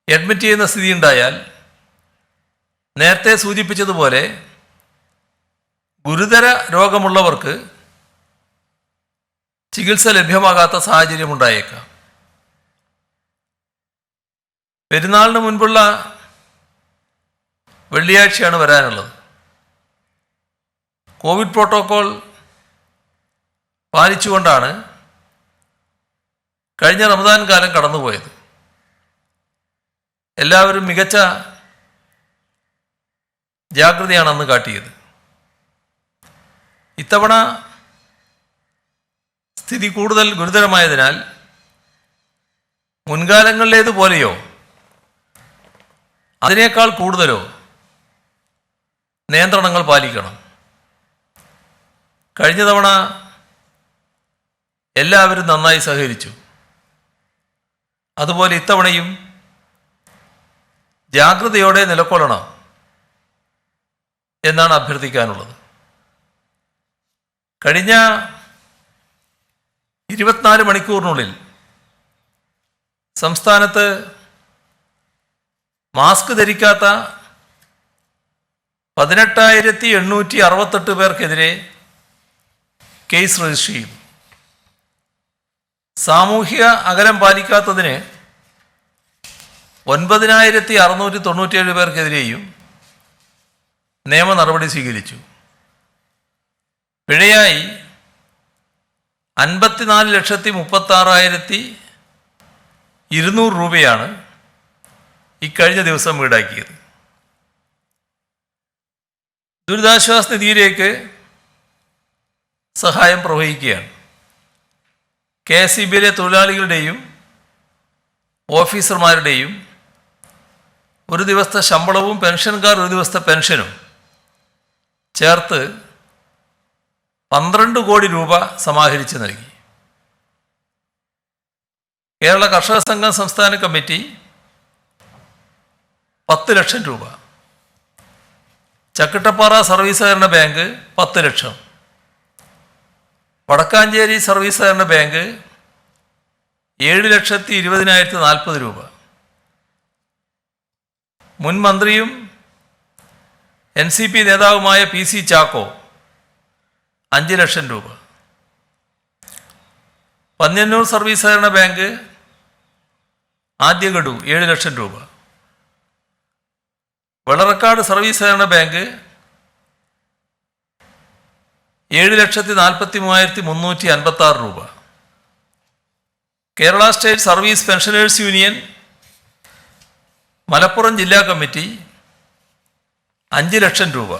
അഡ്മിറ്റ് ചെയ്യുന്ന സ്ഥിതി ഉണ്ടായാൽ നേരത്തെ സൂചിപ്പിച്ചതുപോലെ ഗുരുതര രോഗമുള്ളവർക്ക് ചികിത്സ ലഭ്യമാകാത്ത സാഹചര്യമുണ്ടായേക്കാം. പെരുന്നാളിന് മുൻപുള്ള വെള്ളിയാഴ്ചയാണ് വരാനുള്ളത്. കോവിഡ് പ്രോട്ടോക്കോൾ പാലിച്ചുകൊണ്ടാണ് കഴിഞ്ഞ റമദാൻ കാലം കടന്നുപോയത്. എല്ലാവരും മികച്ച ജാഗ്രതയാണ് അന്ന് കാട്ടിയത്. ഇത്തവണ സ്ഥിതി കൂടുതൽ ഗുരുതരമായതിനാൽ മുൻകാലങ്ങളിലേതുപോലെയോ അതിനേക്കാൾ കൂടുതലോ നിയന്ത്രണങ്ങൾ പാലിക്കണം. കഴിഞ്ഞ തവണ എല്ലാവരും നന്നായി സഹകരിച്ചു. അതുപോലെ ഇത്തവണയും ജാഗ്രതയോടെ നിലകൊള്ളണം എന്നാണ് അഭ്യർത്ഥിക്കാനുള്ളത്. കഴിഞ്ഞ 24 മണിക്കൂറിനുള്ളിൽ സംസ്ഥാനത്ത് മാസ്ക് ധരിക്കാത്ത 18,868 പേർക്കെതിരെ കേസ് രജിസ്റ്റർ ചെയ്തു. സാമൂഹിക അകലം പാലിക്കാത്തതിന് 9,697 പേർക്കെതിരെയും നിയമ നടപടി സ്വീകരിച്ചു. പിഴയായി 54,36,200 രൂപയാണ് ഇക്കഴിഞ്ഞ ദിവസം ഈടാക്കിയത്. ദുരിതാശ്വാസ നിധിയിലേക്ക് സഹായം പ്രവഹിക്കുകയാണ്. KSEBയിലെ തൊഴിലാളികളുടെയും ഓഫീസർമാരുടെയും ഒരു ദിവസത്തെ ശമ്പളവും പെൻഷൻകാർ ഒരു ദിവസത്തെ പെൻഷനും ചേർത്ത് 12 കോടി രൂപ സമാഹരിച്ച് നൽകി. കേരള കർഷക സംഘം സംസ്ഥാന കമ്മിറ്റി 10 ലക്ഷം രൂപ, ചക്കിട്ടപ്പാറ സർവീസ് സഹകരണ ബാങ്ക് 10 ലക്ഷം, വടക്കാഞ്ചേരി സർവീസ് സഹകരണ ബാങ്ക് 7,20,040 രൂപ, മുൻ മന്ത്രിയും NCP നേതാവുമായ PC ചാക്കോ 5 ലക്ഷം രൂപ. പന്ന്യന്നൂർ സർവീസ് സഹകരണ ബാങ്ക് ആദ്യ ഗഡു 7 ലക്ഷം രൂപ. വളറക്കാട് സർവീസ് സഹകരണ ബാങ്ക് 7,43,356 രൂപ. Kerala state service pensioners union Malappuram ജില്ലാ കമ്മിറ്റി 5 ലക്ഷം രൂപ.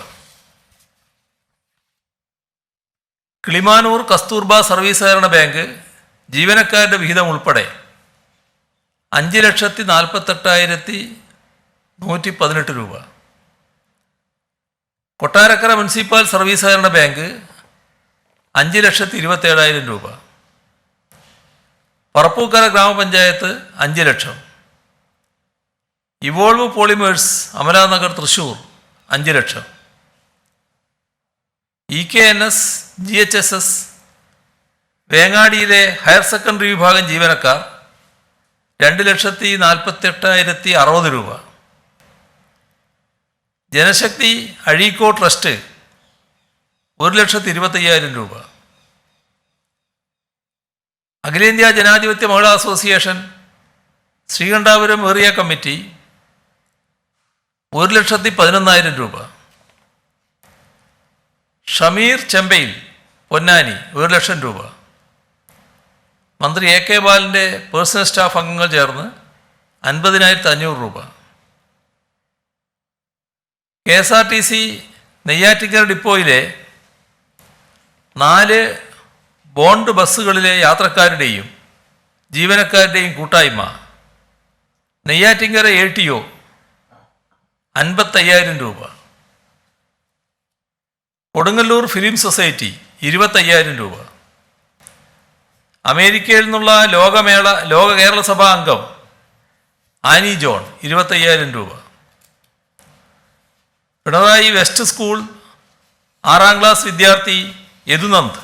കിളിമാനൂർ കസ്തൂർബ സർവീസ് സഹകരണ ബാങ്ക് ജീവനക്കാരുടെ വിഹിതം ഉൾപ്പെടെ 5,48,118 രൂപ. കൊട്ടാരക്കര മുനിസിപ്പൽ സർവീസ് സഹകരണ ബാങ്ക് 5,27,000 രൂപ. പറപ്പൂക്കര ഗ്രാമപഞ്ചായത്ത് 5 ലക്ഷം. ഇവോൾവ് പോളിമേഴ്സ് അമലാനഗർ തൃശ്ശൂർ 5 ലക്ഷം. EKNS GHSS വേങ്ങാടിയിലെ ഹയർ സെക്കൻഡറി വിഭാഗം ജീവനക്കാർ 2,48,60 രൂപ. ജനശക്തി അഴീക്കോ ട്രസ്റ്റ് 1,25,000 രൂപ. അഖിലേന്ത്യാ ജനാധിപത്യ മഹിളാ അസോസിയേഷൻ ശ്രീകണ്ഠാപുരം ഏറിയ കമ്മിറ്റി 1,11,000 രൂപ. ഷമീർ ചെമ്പയിൽ പൊന്നാനി 1 ലക്ഷം രൂപ. മന്ത്രി AK ബാലൻ്റെ പേഴ്സണൽ സ്റ്റാഫ് അംഗങ്ങൾ ചേർന്ന് 50,500 രൂപ. KSRTC നെയ്യാറ്റിൻകര ഡിപ്പോയിലെ 4 ബോണ്ട് ബസ്സുകളിലെ യാത്രക്കാരുടെയും ജീവനക്കാരുടെയും കൂട്ടായ്മ നെയ്യാറ്റിൻകര ATO 55,000 രൂപ. കൊടുങ്ങല്ലൂർ ഫിലിം സൊസൈറ്റി 25,000 രൂപ. അമേരിക്കയിൽ നിന്നുള്ള ലോക കേരള സഭാ അംഗം ആനി ജോൺ 25,000 രൂപ. പിണറായി വെസ്റ്റ് സ്കൂൾ 6ാം ക്ലാസ് വിദ്യാർത്ഥി യദുനന്ദ്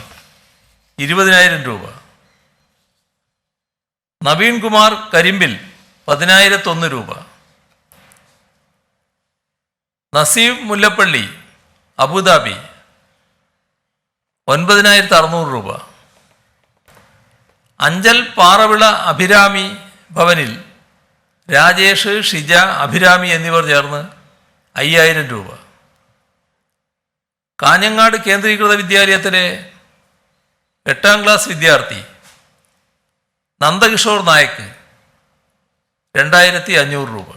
20,000 രൂപ. നവീൻ കുമാർ കരിമ്പിൽ 10,001 രൂപ. നസീം മുല്ലപ്പള്ളി അബുദാബി 9,600 രൂപ. അഞ്ചൽ പാറവിള അഭിരാമി ഭവനിൽ രാജേഷ്, ഷിജ, അഭിരാമി എന്നിവർ ചേർന്ന് 5,000 രൂപ. കാഞ്ഞങ്ങാട് കേന്ദ്രീകൃത വിദ്യാലയത്തിലെ 8ാം ക്ലാസ് വിദ്യാർത്ഥി നന്ദകിഷോർ നായക്ക് 2,500 രൂപ.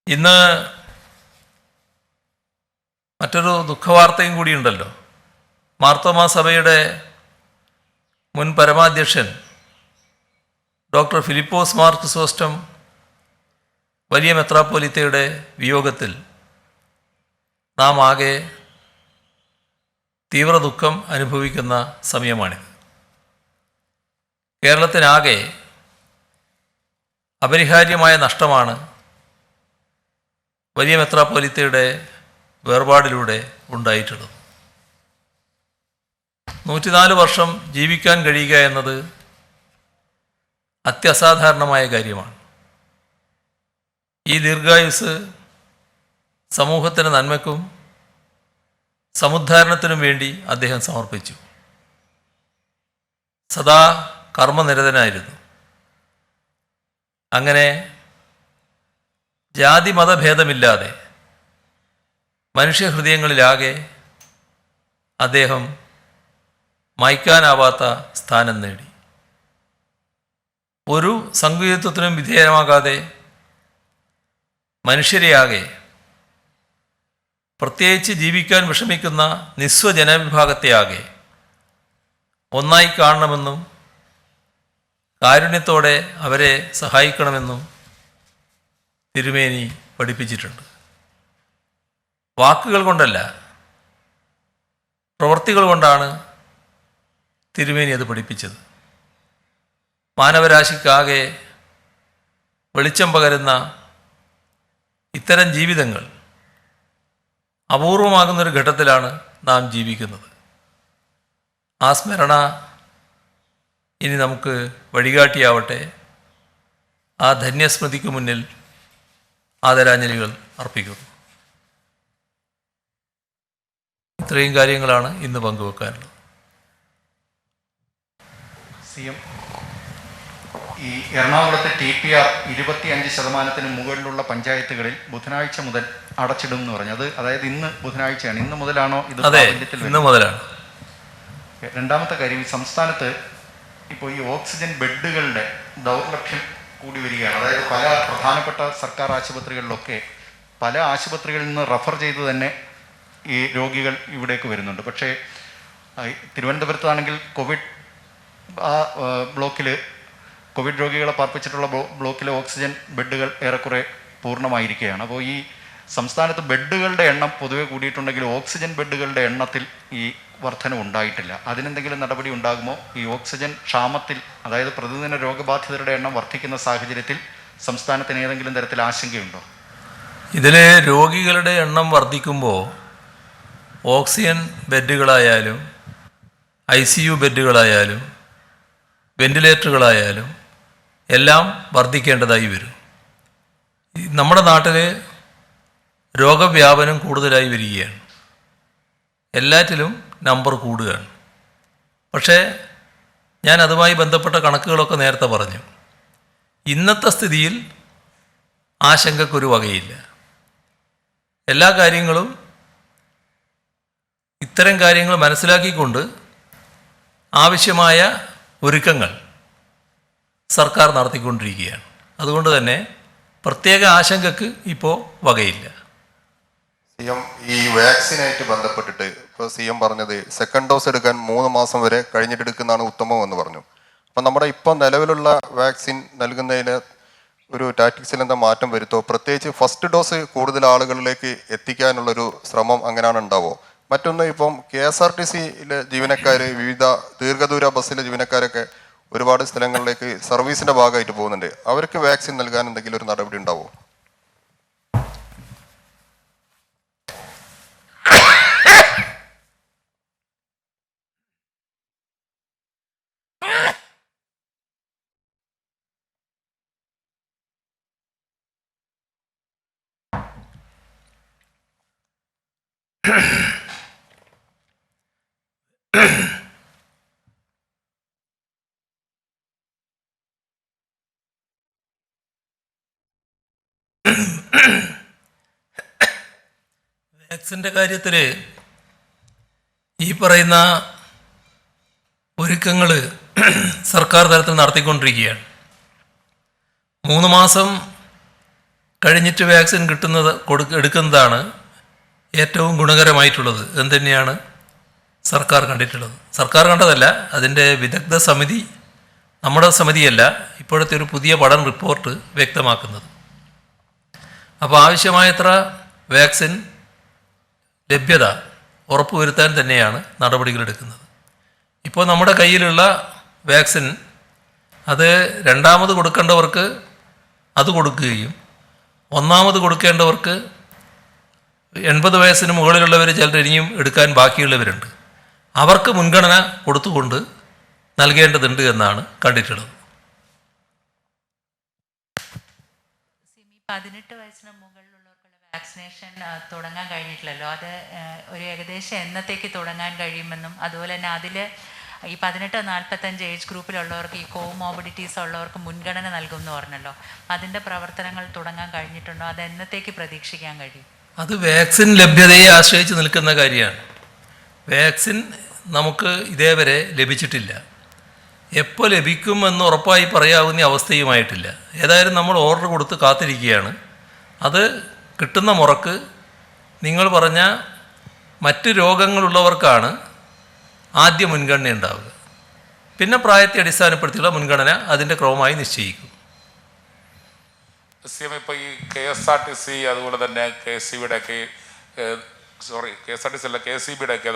ഇന്ന് മറ്റൊരു ദുഃഖവാർത്തയും കൂടിയുണ്ടല്ലോ. മാർത്തോമാ സഭയുടെ മുൻ പരമാധ്യക്ഷൻ ഡോക്ടർ ഫിലിപ്പോസ് മാർ ക്രിസോസ്റ്റം വലിയ മെത്രാപ്പോലിത്തയുടെ വിയോഗത്തിൽ നാം ആകെ തീവ്ര ദുഃഖം അനുഭവിക്കുന്ന സമയമാണിത്. കേരളത്തിനാകെ അപരിഹാര്യമായ നഷ്ടമാണ് വലിയ മെത്രാപ്പോലിത്തയുടെ വേർപാടിലൂടെ ഉണ്ടായിട്ടുള്ളത്. 104 വർഷം ജീവിക്കാൻ കഴിയുക എന്നത് അത്യസാധാരണമായ കാര്യമാണ്. ഈ ദീർഘായുസ് സമൂഹത്തിന് നന്മയ്ക്കും സമുദ്ധാരണത്തിനും വേണ്ടി അദ്ദേഹം സമർപ്പിച്ചു. സദാ കർമ്മനിരതനായിരുന്നു. അങ്ങനെ ജാതി മതഭേദമില്ലാതെ മനുഷ്യഹൃദയങ്ങളിലാകെ അദ്ദേഹം മായ്ക്കാനാവാത്ത സ്ഥാനം നേടി. ഒരു സംഗീതത്വത്തിനും വിധേയമാകാതെ മനുഷ്യരെയാകെ, പ്രത്യേകിച്ച് ജീവിക്കാൻ വിഷമിക്കുന്ന നിസ്വ ജനവിഭാഗത്തെയാകെ ഒന്നായി കാണണമെന്നും കാരുണ്യത്തോടെ അവരെ സഹായിക്കണമെന്നും തിരുമേനി പഠിപ്പിച്ചിട്ടുണ്ട്. വാക്കുകൾ കൊണ്ടല്ല, പ്രവൃത്തികൾ കൊണ്ടാണ് തിരുമേനി അത് പഠിപ്പിച്ചത്. മാനവരാശിക്കാകെ വെളിച്ചം പകരുന്ന ഇത്തരം ജീവിതങ്ങൾ അപൂർവമാകുന്നൊരു ഘട്ടത്തിലാണ് നാം ജീവിക്കുന്നത്. ആ സ്മരണ ഇനി നമുക്ക് വഴികാട്ടിയാവട്ടെ. ആ ധന്യസ്മൃതിക്ക് മുന്നിൽ ആദരാഞ്ജലികൾ അർപ്പിക്കുന്നു. ഇത്രയും കാര്യങ്ങളാണ് ഇന്ന് പങ്കുവെക്കാനുള്ളത്. CM, ഈ എറണാകുളത്തെ TPR 25% മുകളിലുള്ള പഞ്ചായത്തുകളിൽ ബുധനാഴ്ച മുതൽ അടച്ചിടും എന്ന് പറഞ്ഞത്, അതായത് ഇന്ന് ബുധനാഴ്ചയാണ്. ഇന്ന് മുതലാണോ ഇത്? അതെ, ഇന്ന് മുതലാണ്. രണ്ടാമത്തെ കാര്യം, ഈ സംസ്ഥാനത്ത് ഇപ്പോൾ ഈ ഓക്സിജൻ ബെഡുകളുടെ ദൗർലഭ്യം കൂടി വരികയാണ്. അതായത് പല പ്രധാനപ്പെട്ട സർക്കാർ ആശുപത്രികളിലൊക്കെ പല ആശുപത്രികളിൽ നിന്ന് റെഫർ ചെയ്ത് തന്നെ ഈ രോഗികൾ ഇവിടേക്ക് വരുന്നുണ്ട്. പക്ഷേ തിരുവനന്തപുരത്താണെങ്കിൽ കോവിഡ് രോഗികളെ പാർപ്പിച്ചിട്ടുള്ള ബ്ലോക്കിലെ ഓക്സിജൻ ബെഡുകൾ ഏറെക്കുറെ പൂർണ്ണമായിരിക്കുകയാണ്. അപ്പോൾ ഈ സംസ്ഥാനത്ത് ബെഡുകളുടെ എണ്ണം പൊതുവെ കൂടിയിട്ടുണ്ടെങ്കിൽ ഓക്സിജൻ ബെഡുകളുടെ എണ്ണത്തിൽ ഈ വർധന ഉണ്ടായിട്ടില്ല. അതിനെന്തെങ്കിലും നടപടി ഉണ്ടാകുമോ? ഈ ഓക്സിജൻ ക്ഷാമത്തിൽ, അതായത് പ്രതിദിന രോഗബാധിതരുടെ എണ്ണം വർദ്ധിക്കുന്ന സാഹചര്യത്തിൽ സംസ്ഥാനത്തിന് ഏതെങ്കിലും തരത്തിൽ ആശങ്കയുണ്ടോ? ഇതിൽ രോഗികളുടെ എണ്ണം വർദ്ധിക്കുമ്പോൾ ഓക്സിജൻ ബെഡുകളായാലും ICU ബെഡുകളായാലും വെന്റിലേറ്ററുകളായാലും എല്ലാം വർദ്ധിക്കേണ്ടതായി വരും. നമ്മുടെ നാട്ടിൽ രോഗവ്യാപനം കൂടുതലായി വരികയാണ്. എല്ലാറ്റിലും നമ്പർ കൂടുകയാണ്. പക്ഷേ ഞാൻ അതുമായി ബന്ധപ്പെട്ട കണക്കുകളൊക്കെ നേരത്തെ പറഞ്ഞു. ഇന്നത്തെ സ്ഥിതിയിൽ ആശങ്കക്കൊരു വകയില്ല. എല്ലാ കാര്യങ്ങളും ഇത്തരം കാര്യങ്ങൾ മനസ്സിലാക്കിക്കൊണ്ട് ആവശ്യമായ ഒരുക്കങ്ങൾ സർക്കാർ നടത്തിക്കൊണ്ടിരിക്കുകയാണ്. അതുകൊണ്ട് തന്നെ പ്രത്യേക ആശങ്കക്ക് ഇപ്പോൾ വകയില്ല. CM, ഈ വാക്സിനായിട്ട് ബന്ധപ്പെട്ടിട്ട് ഇപ്പോൾ CM പറഞ്ഞത് സെക്കൻഡ് ഡോസ് എടുക്കാൻ 3 മാസം വരെ കഴിഞ്ഞിട്ട് എടുക്കുന്നതാണ് ഉത്തമം എന്ന് പറഞ്ഞു. അപ്പം നമ്മുടെ ഇപ്പോൾ നിലവിലുള്ള വാക്സിൻ നൽകുന്നതിന് ഒരു ടാക്ടിക്സിൽ എന്താ മാറ്റം വരുത്തോ? പ്രത്യേകിച്ച് ഫസ്റ്റ് ഡോസ് കൂടുതൽ ആളുകളിലേക്ക് എത്തിക്കാനുള്ളൊരു ശ്രമം അങ്ങനെയാണ് ഉണ്ടാവോ? മറ്റൊന്ന്, ഇപ്പം KSRTCയിലെ ജീവനക്കാർ, വിവിധ ദീർഘദൂര ബസ്സിലെ ജീവനക്കാരൊക്കെ ഒരുപാട് സ്ഥലങ്ങളിലേക്ക് സർവീസിൻ്റെ ഭാഗമായിട്ട് പോകുന്നുണ്ട്. അവർക്ക് വാക്സിൻ നൽകാൻ എന്തെങ്കിലും ഒരു നടപടി ഉണ്ടാവോ? വാക്സിൻ്റെ കാര്യത്തിൽ ഈ പറയുന്ന ഒരുക്കങ്ങൾ സർക്കാർ തലത്തിൽ നടത്തിക്കൊണ്ടിരിക്കുകയാണ്. 3 മാസം കഴിഞ്ഞിട്ട് വാക്സിൻ എടുക്കുന്നതാണ് ഏറ്റവും ഗുണകരമായിട്ടുള്ളത് എന്ന് തന്നെയാണ് സർക്കാർ കണ്ടിട്ടുള്ളത്. സർക്കാർ കണ്ടതല്ല, അതിൻ്റെ വിദഗ്ധ സമിതി, നമ്മുടെ സമിതിയല്ല, ഇപ്പോഴത്തെ ഒരു പുതിയ പഠന റിപ്പോർട്ട് വ്യക്തമാക്കുന്നത്. അപ്പോൾ ആവശ്യമായത്ര വാക്സിൻ ലഭ്യത ഉറപ്പുവരുത്താൻ തന്നെയാണ് നടപടികളെടുക്കുന്നത്. ഇപ്പോൾ നമ്മുടെ കയ്യിലുള്ള വാക്സിൻ അത് രണ്ടാമത് കൊടുക്കേണ്ടവർക്ക് അത് കൊടുക്കുകയും ഒന്നാമത് കൊടുക്കേണ്ടവർക്ക് 80 വയസ്സിന് മുകളിലുള്ളവർ ചിലർ ഇനിയും എടുക്കാൻ ബാക്കിയുള്ളവരുണ്ട്. അവർക്ക് മുൻഗണന കൊടുത്തുകൊണ്ട് നൽകേണ്ടതുണ്ട് എന്നാണ് കണ്ടിട്ടുള്ളത്. 18 വയസ്സിന് മുകളിലുള്ളവർക്കുള്ള വാക്സിനേഷൻ തുടങ്ങാൻ കഴിഞ്ഞിട്ടില്ലല്ലോ. അത് ഒരു ഏകദേശം എന്നത്തേക്ക് തുടങ്ങാൻ കഴിയുമെന്നും അതുപോലെ തന്നെ അതിൽ ഈ 18-45 ഏജ് ഗ്രൂപ്പിലുള്ളവർക്ക്, ഈ കോമോബിഡിറ്റീസ് ഉള്ളവർക്ക് മുൻഗണന നൽകുമെന്ന് പറഞ്ഞല്ലോ. അതിൻ്റെ പ്രവർത്തനങ്ങൾ തുടങ്ങാൻ കഴിഞ്ഞിട്ടുണ്ടോ? അത് എന്നത്തേക്ക് പ്രതീക്ഷിക്കാൻ കഴിയും? അത് വാക്സിൻ ലഭ്യതയെ ആശ്രയിച്ച് നിൽക്കുന്ന കാര്യമാണ്. വാക്സിൻ നമുക്ക് ഇതേവരെ ലഭിച്ചിട്ടില്ല. എപ്പോൾ ലഭിക്കുമെന്ന് ഉറപ്പായി പറയാവുന്ന അവസ്ഥയുമായിട്ടില്ല. ഏതായാലും നമ്മൾ ഓർഡർ കൊടുത്ത് കാത്തിരിക്കുകയാണ്. അത് കിട്ടുന്ന മുറക്ക് നിങ്ങൾ പറഞ്ഞ മറ്റ് രോഗങ്ങളുള്ളവർക്കാണ് ആദ്യ മുൻഗണന ഉണ്ടാവുക. പിന്നെ പ്രായത്തെ അടിസ്ഥാനപ്പെടുത്തിയുള്ള മുൻഗണന അതിൻ്റെ ക്രമമായി നിശ്ചയിക്കും. ഇപ്പോൾ ഈ KSRTC അതുപോലെ തന്നെ KSCBയുടെയൊക്കെ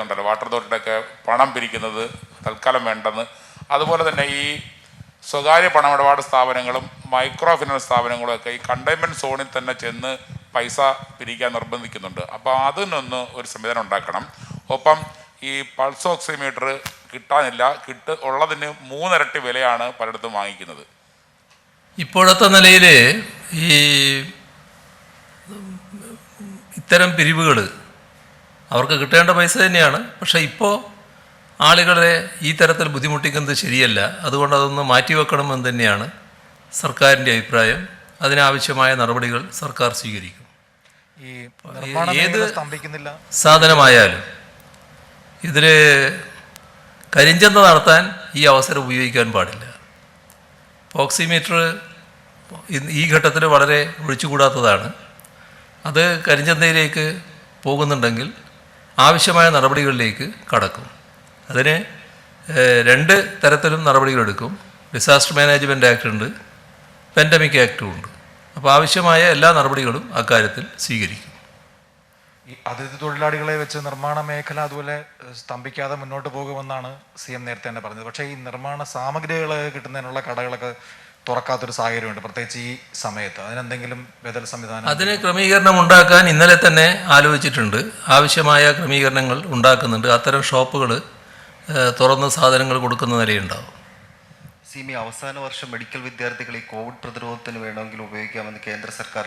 ഉണ്ടല്ലോ, വാട്ടർ അതോറിറ്റിയുടെയൊക്കെ പണം പിരിക്കുന്നത് തൽക്കാലം വേണ്ടെന്ന്, അതുപോലെ തന്നെ ഈ സ്വകാര്യ പണമിടപാട് സ്ഥാപനങ്ങളും മൈക്രോ ഫിനാൻസ് സ്ഥാപനങ്ങളും ഒക്കെ ഈ കണ്ടെയ്ൻമെൻറ്റ് സോണിൽ തന്നെ ചെന്ന് പൈസ പിരിക്കാൻ നിർബന്ധിക്കുന്നുണ്ട്. അപ്പോൾ അതിനൊന്ന് ഒരു സംവിധാനം ഉണ്ടാക്കണം. ഒപ്പം ഈ പൾസ് ഓക്സിമീറ്റർ കിട്ടാനില്ല. ഉള്ളതിന് 3 ഇരട്ടി വിലയാണ് പലയിടത്തും വാങ്ങിക്കുന്നത്. ഇപ്പോഴത്തെ നിലയിൽ ഈ ഇത്തരം പിരിവുകൾ അവർക്ക് കിട്ടേണ്ട പൈസ തന്നെയാണ്. പക്ഷേ ഇപ്പോൾ ആളുകളെ ഈ തരത്തിൽ ബുദ്ധിമുട്ടിക്കുന്നത് ശരിയല്ല. അതുകൊണ്ട് അതൊന്ന് മാറ്റിവെക്കണമെന്ന് തന്നെയാണ് സർക്കാരിൻ്റെ അഭിപ്രായം. അതിനാവശ്യമായ നടപടികൾ സർക്കാർ സ്വീകരിക്കും. ഈ നിർമ്മാണ ഏത് മേഖല സ്തംഭിക്കുന്നില്ല. സാധനമായാലും ഇതിൽ കരിഞ്ചന്ത നടത്താൻ ഈ അവസരം ഉപയോഗിക്കാൻ പാടില്ല. ഓക്സിമീറ്റർ ഈ ഘട്ടത്തിൽ വളരെ ഒഴിച്ചുകൂടാത്തതാണ്. അത് കരിഞ്ചന്തയിലേക്ക് പോകുന്നുണ്ടെങ്കിൽ ആവശ്യമായ നടപടികളിലേക്ക് കടക്കും. അതിന് 2 തരത്തിലും നടപടികളെടുക്കും. ഡിസാസ്റ്റർ മാനേജ്മെൻറ്റ് ആക്ട് ഉണ്ട്, പാൻഡമിക് ആക്ടും ഉണ്ട്. അപ്പോൾ ആവശ്യമായ എല്ലാ നടപടികളും അക്കാര്യത്തിൽ സ്വീകരിക്കും. ഈ അതിഥി തൊഴിലാളികളെ വെച്ച് നിർമ്മാണ മേഖല അതുപോലെ സ്തംഭിക്കാതെ മുന്നോട്ട് പോകുമെന്നാണ് CM നേരത്തെ തന്നെ പറഞ്ഞത്. പക്ഷേ ഈ നിർമ്മാണ സാമഗ്രികൾ കിട്ടുന്നതിനുള്ള കടകളൊക്കെ തുറക്കാത്തൊരു സാഹചര്യമുണ്ട്, പ്രത്യേകിച്ച് ഈ സമയത്ത്. അതിനെന്തെങ്കിലും ബദൽ സംവിധാനം? അതിന് ക്രമീകരണം ഉണ്ടാക്കാൻ ഇന്നലെ തന്നെ ആലോചിച്ചിട്ടുണ്ട്. ആവശ്യമായ ക്രമീകരണങ്ങൾ ഉണ്ടാക്കുന്നുണ്ട്. അത്തരം ഷോപ്പുകൾ തുറന്ന് സാധനങ്ങൾ കൊടുക്കുന്ന നിലയുണ്ടാവും. സിമി, അവസാന വർഷം മെഡിക്കൽ വിദ്യാർത്ഥികൾ ഈ കോവിഡ് പ്രതിരോധത്തിന് വേണമെങ്കിൽ ഉപയോഗിക്കാമെന്ന് കേന്ദ്ര സർക്കാർ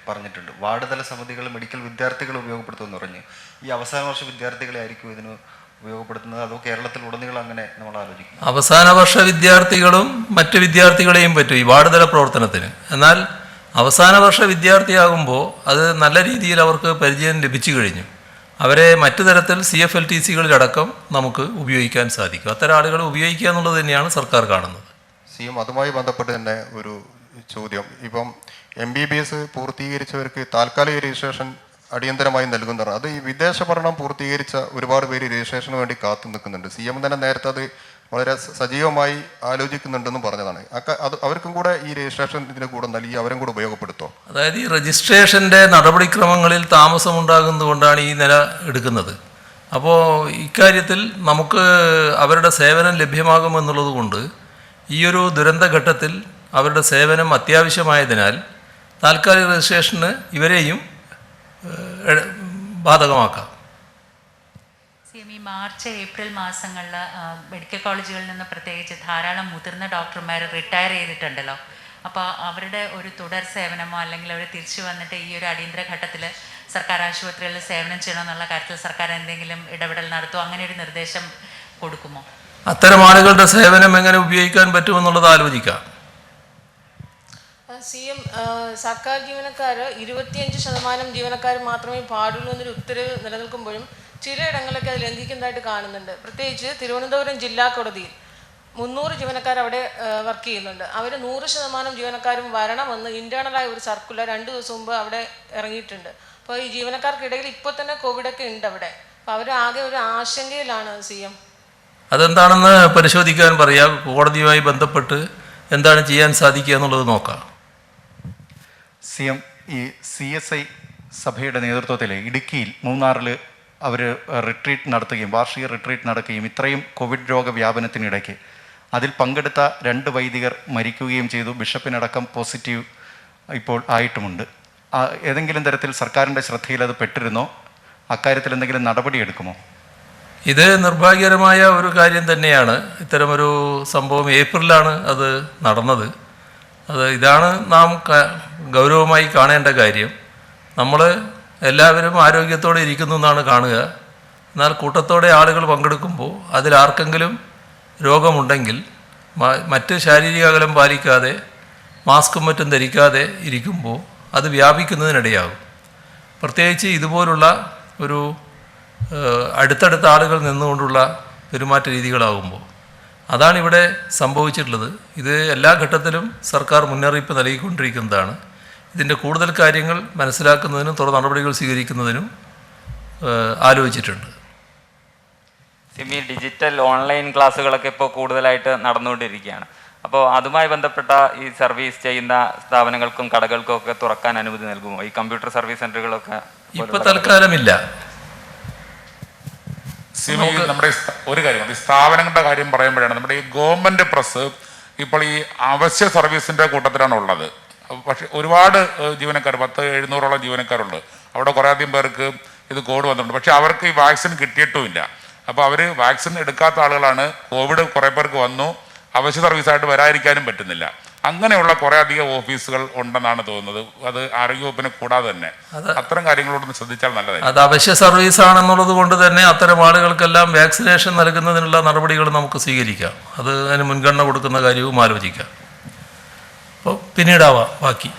പറഞ്ഞിട്ടുണ്ട്. വാർഡ് തല സമിതികൾ മെഡിക്കൽ വിദ്യാർത്ഥികളെ ഉപയോഗപ്പെടുത്തുമെന്ന് പറഞ്ഞു. ഈ അവസാന വർഷ വിദ്യാർത്ഥികളെ ആയിരിക്കും ഇതിന് ഉപയോഗപ്പെടുത്തുന്നത്, അതോ കേരളത്തിൽ ഉടനീളം അങ്ങനെ നമ്മൾ ആലോചിക്കും? അവസാന വർഷ വിദ്യാർത്ഥികളും മറ്റ് വിദ്യാർത്ഥികളെയും പറ്റും ഈ വാർഡ് തല പ്രവർത്തനത്തിന്. എന്നാൽ അവസാന വർഷ വിദ്യാർത്ഥിയാകുമ്പോൾ അത് നല്ല രീതിയിൽ അവർക്ക് പരിചയം ലഭിച്ചു കഴിഞ്ഞു. അവരെ മറ്റു തരത്തിൽ CFLTCകളിലടക്കം നമുക്ക് ഉപയോഗിക്കാൻ സാധിക്കും. അത്തരം ആളുകളെ ഉപയോഗിക്കുക എന്നുള്ളത് തന്നെയാണ് സർക്കാർ കാണുന്നത്. CM അതുമായി ബന്ധപ്പെട്ട് തന്നെ ഒരു ചോദ്യം. ഇപ്പം MBBS പൂർത്തീകരിച്ചവർക്ക് താൽക്കാലിക രജിസ്ട്രേഷൻ അടിയന്തരമായി നൽകുന്നതാണ്. അത് ഈ വിദേശ പഠനം പൂർത്തീകരിച്ച ഒരുപാട് പേര് രജിസ്ട്രേഷന് വേണ്ടി കാത്തു നിൽക്കുന്നുണ്ട്. CM തന്നെ നേരത്തെ അത് വളരെ സജീവമായി ആലോചിക്കുന്നുണ്ടെന്നും പറഞ്ഞതാണ്. അത് അവർക്കും കൂടെ ഈ രജിസ്ട്രേഷൻ ഇതിനെ കൂടെ നൽകി അവരും കൂടെ ഉപയോഗപ്പെടുത്തുമോ? അതായത് ഈ രജിസ്ട്രേഷൻ്റെ നടപടിക്രമങ്ങളിൽ താമസമുണ്ടാകുന്നതുകൊണ്ടാണ് ഈ നില എടുക്കുന്നത്. അപ്പോൾ ഇക്കാര്യത്തിൽ നമുക്ക് അവരുടെ സേവനം ലഭ്യമാകുമെന്നുള്ളത് കൊണ്ട് ഈയൊരു ദുരന്തഘട്ടത്തിൽ അവരുടെ സേവനം അത്യാവശ്യമായതിനാൽ താൽക്കാലിക രജിസ്ട്രേഷന് ഇവരെയും ബാധകമാക്കാം. ഈ മാർച്ച് ഏപ്രിൽ മാസങ്ങളിൽ മെഡിക്കൽ കോളേജുകളിൽ നിന്ന് പ്രത്യേകിച്ച് ധാരാളം മുതിർന്ന ഡോക്ടർമാർ റിട്ടയർ ചെയ്തിട്ടുണ്ടല്ലോ. അപ്പോൾ അവരുടെ ഒരു തുടർ സേവനമോ അല്ലെങ്കിൽ അവർ തിരിച്ചു വന്നിട്ട് ഈ ഒരു അടിയന്തര ഘട്ടത്തിൽ സർക്കാർ ആശുപത്രികളിൽ സേവനം ചെയ്യണമെന്നുള്ള കാര്യത്തിൽ സർക്കാർ എന്തെങ്കിലും ഇടപെടൽ നടത്തുമോ, അങ്ങനെ ഒരു നിർദ്ദേശം കൊടുക്കുമോ? അത്തരം ആളുകളുടെ സേവനം എങ്ങനെ ഉപയോഗിക്കാൻ പറ്റുമെന്നുള്ളത് ആലോചിക്കാം. CM, സർക്കാർ ജീവനക്കാർ 25% ജീവനക്കാർ മാത്രമേ പാടുള്ളൂ എന്നൊരു ഉത്തരവ് നിലനിൽക്കുമ്പോഴും ചിലയിടങ്ങളിലൊക്കെ അത് ലംഘിക്കുന്നതായിട്ട് കാണുന്നുണ്ട്. പ്രത്യേകിച്ച് തിരുവനന്തപുരം ജില്ലാ കോടതിയിൽ 300 ജീവനക്കാർ അവിടെ വർക്ക് ചെയ്യുന്നുണ്ട്. അവർ 100% ജീവനക്കാരും വരണമെന്ന് ഇൻറ്റേർണലായ ഒരു സർക്കുലർ 2 ദിവസം മുമ്പ് അവിടെ ഇറങ്ങിയിട്ടുണ്ട്. അപ്പോൾ ഈ ജീവനക്കാർക്കിടയിൽ ഇപ്പോൾ തന്നെ കോവിഡൊക്കെ ഉണ്ട് അവിടെ. അപ്പോൾ അവർ ആകെ ഒരു ആശങ്കയിലാണ് CM. അതെന്താണെന്ന് പരിശോധിക്കാൻ പറയാം. കോടതിയുമായി ബന്ധപ്പെട്ട് എന്താണ് ചെയ്യാൻ സാധിക്കുക എന്നുള്ളത് നോക്കാം. CM, ഈ CSI സഭയുടെ നേതൃത്വത്തിൽ ഇടുക്കിയിൽ മൂന്നാറിൽ അവർ റിട്രീറ്റ് നടത്തുകയും വാർഷിക റിട്രീറ്റ് നടക്കുകയും ഇത്രയും കോവിഡ് രോഗവ്യാപനത്തിനിടയ്ക്ക് അതിൽ പങ്കെടുത്ത 2 വൈദികർ മരിക്കുകയും ചെയ്തു. ബിഷപ്പിനടക്കം പോസിറ്റീവ് ഇപ്പോൾ ആയിട്ടുമുണ്ട്. ഏതെങ്കിലും തരത്തിൽ സർക്കാരിൻ്റെ ശ്രദ്ധയിൽ അത് പെട്ടിരുന്നോ? അക്കാര്യത്തിൽ എന്തെങ്കിലും നടപടിയെടുക്കുമോ? ഇത് നിർഭാഗ്യകരമായ ഒരു കാര്യം തന്നെയാണ്. ഇത്തരമൊരു സംഭവം ഏപ്രിലാണ് അത് നടന്നത്. ഇതാണ് നാം ഗൗരവമായി കാണേണ്ട കാര്യം. നമ്മൾ എല്ലാവരും ആരോഗ്യത്തോടെ ഇരിക്കുന്നു എന്നാണ് കാണുക. എന്നാൽ കൂട്ടത്തോടെ ആളുകൾ പങ്കെടുക്കുമ്പോൾ അതിലാർക്കെങ്കിലും രോഗമുണ്ടെങ്കിൽ മറ്റ് ശാരീരിക അകലം പാലിക്കാതെ മാസ്കും മറ്റും ധരിക്കാതെ ഇരിക്കുമ്പോൾ അത് വ്യാപിക്കുന്നതിനിടയാകും. പ്രത്യേകിച്ച് ഇതുപോലുള്ള ഒരു അടുത്തടുത്ത ആളുകൾ നിന്നുകൊണ്ടുള്ള പെരുമാറ്റ രീതികളാകുമ്പോൾ അതാണിവിടെ സംഭവിച്ചിട്ടുള്ളത്. ഇത് എല്ലാ ഘട്ടത്തിലും സർക്കാർ മുന്നറിയിപ്പ് നൽകിക്കൊണ്ടിരിക്കുന്നതാണ്. ഇതിൻ്റെ കൂടുതൽ കാര്യങ്ങൾ മനസ്സിലാക്കുന്നതിനും തുടർ നടപടികൾ സ്വീകരിക്കുന്നതിനും ആലോചിച്ചിട്ടുണ്ട്. സിമി, ഡിജിറ്റൽ ഓൺലൈൻ ക്ലാസ്സുകളൊക്കെ ഇപ്പോൾ കൂടുതലായിട്ട് നടന്നുകൊണ്ടിരിക്കുകയാണ്. അപ്പോൾ അതുമായി ബന്ധപ്പെട്ട ഈ സർവീസ് ചെയ്യുന്ന സ്ഥാപനങ്ങൾക്കും കടകൾക്കും ഒക്കെ തുറക്കാൻ അനുമതി നൽകുമോ? ഈ കമ്പ്യൂട്ടർ സർവീസ് സെൻ്ററുകളൊക്കെ ഇപ്പോൾ തൽക്കാലമില്ല. സിമി, നമ്മുടെ ഒരു കാര്യം ഈ സ്ഥാപനങ്ങളുടെ കാര്യം പറയുമ്പോഴാണ് നമ്മുടെ ഈ ഗവൺമെൻറ് പ്രസ് ഇപ്പോൾ ഈ അവശ്യ സർവീസിൻ്റെ കൂട്ടത്തിലാണ് ഉള്ളത്. പക്ഷേ ഒരുപാട് ജീവനക്കാർ 700-700ഓളം ജീവനക്കാരുണ്ട്. അവിടെ കുറേ അധികം പേർക്ക് ഇത് കോവിഡ് വന്നിട്ടുണ്ട്. പക്ഷേ അവർക്ക് ഈ വാക്സിൻ കിട്ടിയിട്ടുമില്ല. അപ്പോൾ അവർ വാക്സിൻ എടുക്കാത്ത ആളുകളാണ്. കോവിഡ് കുറേ പേർക്ക് വന്നു, അവശ്യ സർവീസായിട്ട് വരാതിരിക്കാനും പറ്റുന്നില്ല. അങ്ങനെയുള്ള കുറേ അധികം ഓഫീസുകൾ ഉണ്ടെന്നാണ് തോന്നുന്നത്. അത് ആരോഗ്യവകുപ്പിനെ കൂടാതെ തന്നെ അത്തരം കാര്യങ്ങളോടൊന്ന് ശ്രദ്ധിച്ചാൽ നല്ലതായിരിക്കും. അത് അവശ്യ സർവീസ് ആണെന്നുള്ളത് കൊണ്ട് തന്നെ അത്തരം ആളുകൾക്കെല്ലാം വാക്സിനേഷൻ നൽകുന്നതിനുള്ള നടപടികൾ നമുക്ക് സ്വീകരിക്കാം. അത് അതിന് മുൻഗണന കൊടുക്കുന്ന കാര്യവും ആലോചിക്കാം. അപ്പോൾ പിന്നീടാവാം ബാക്കി.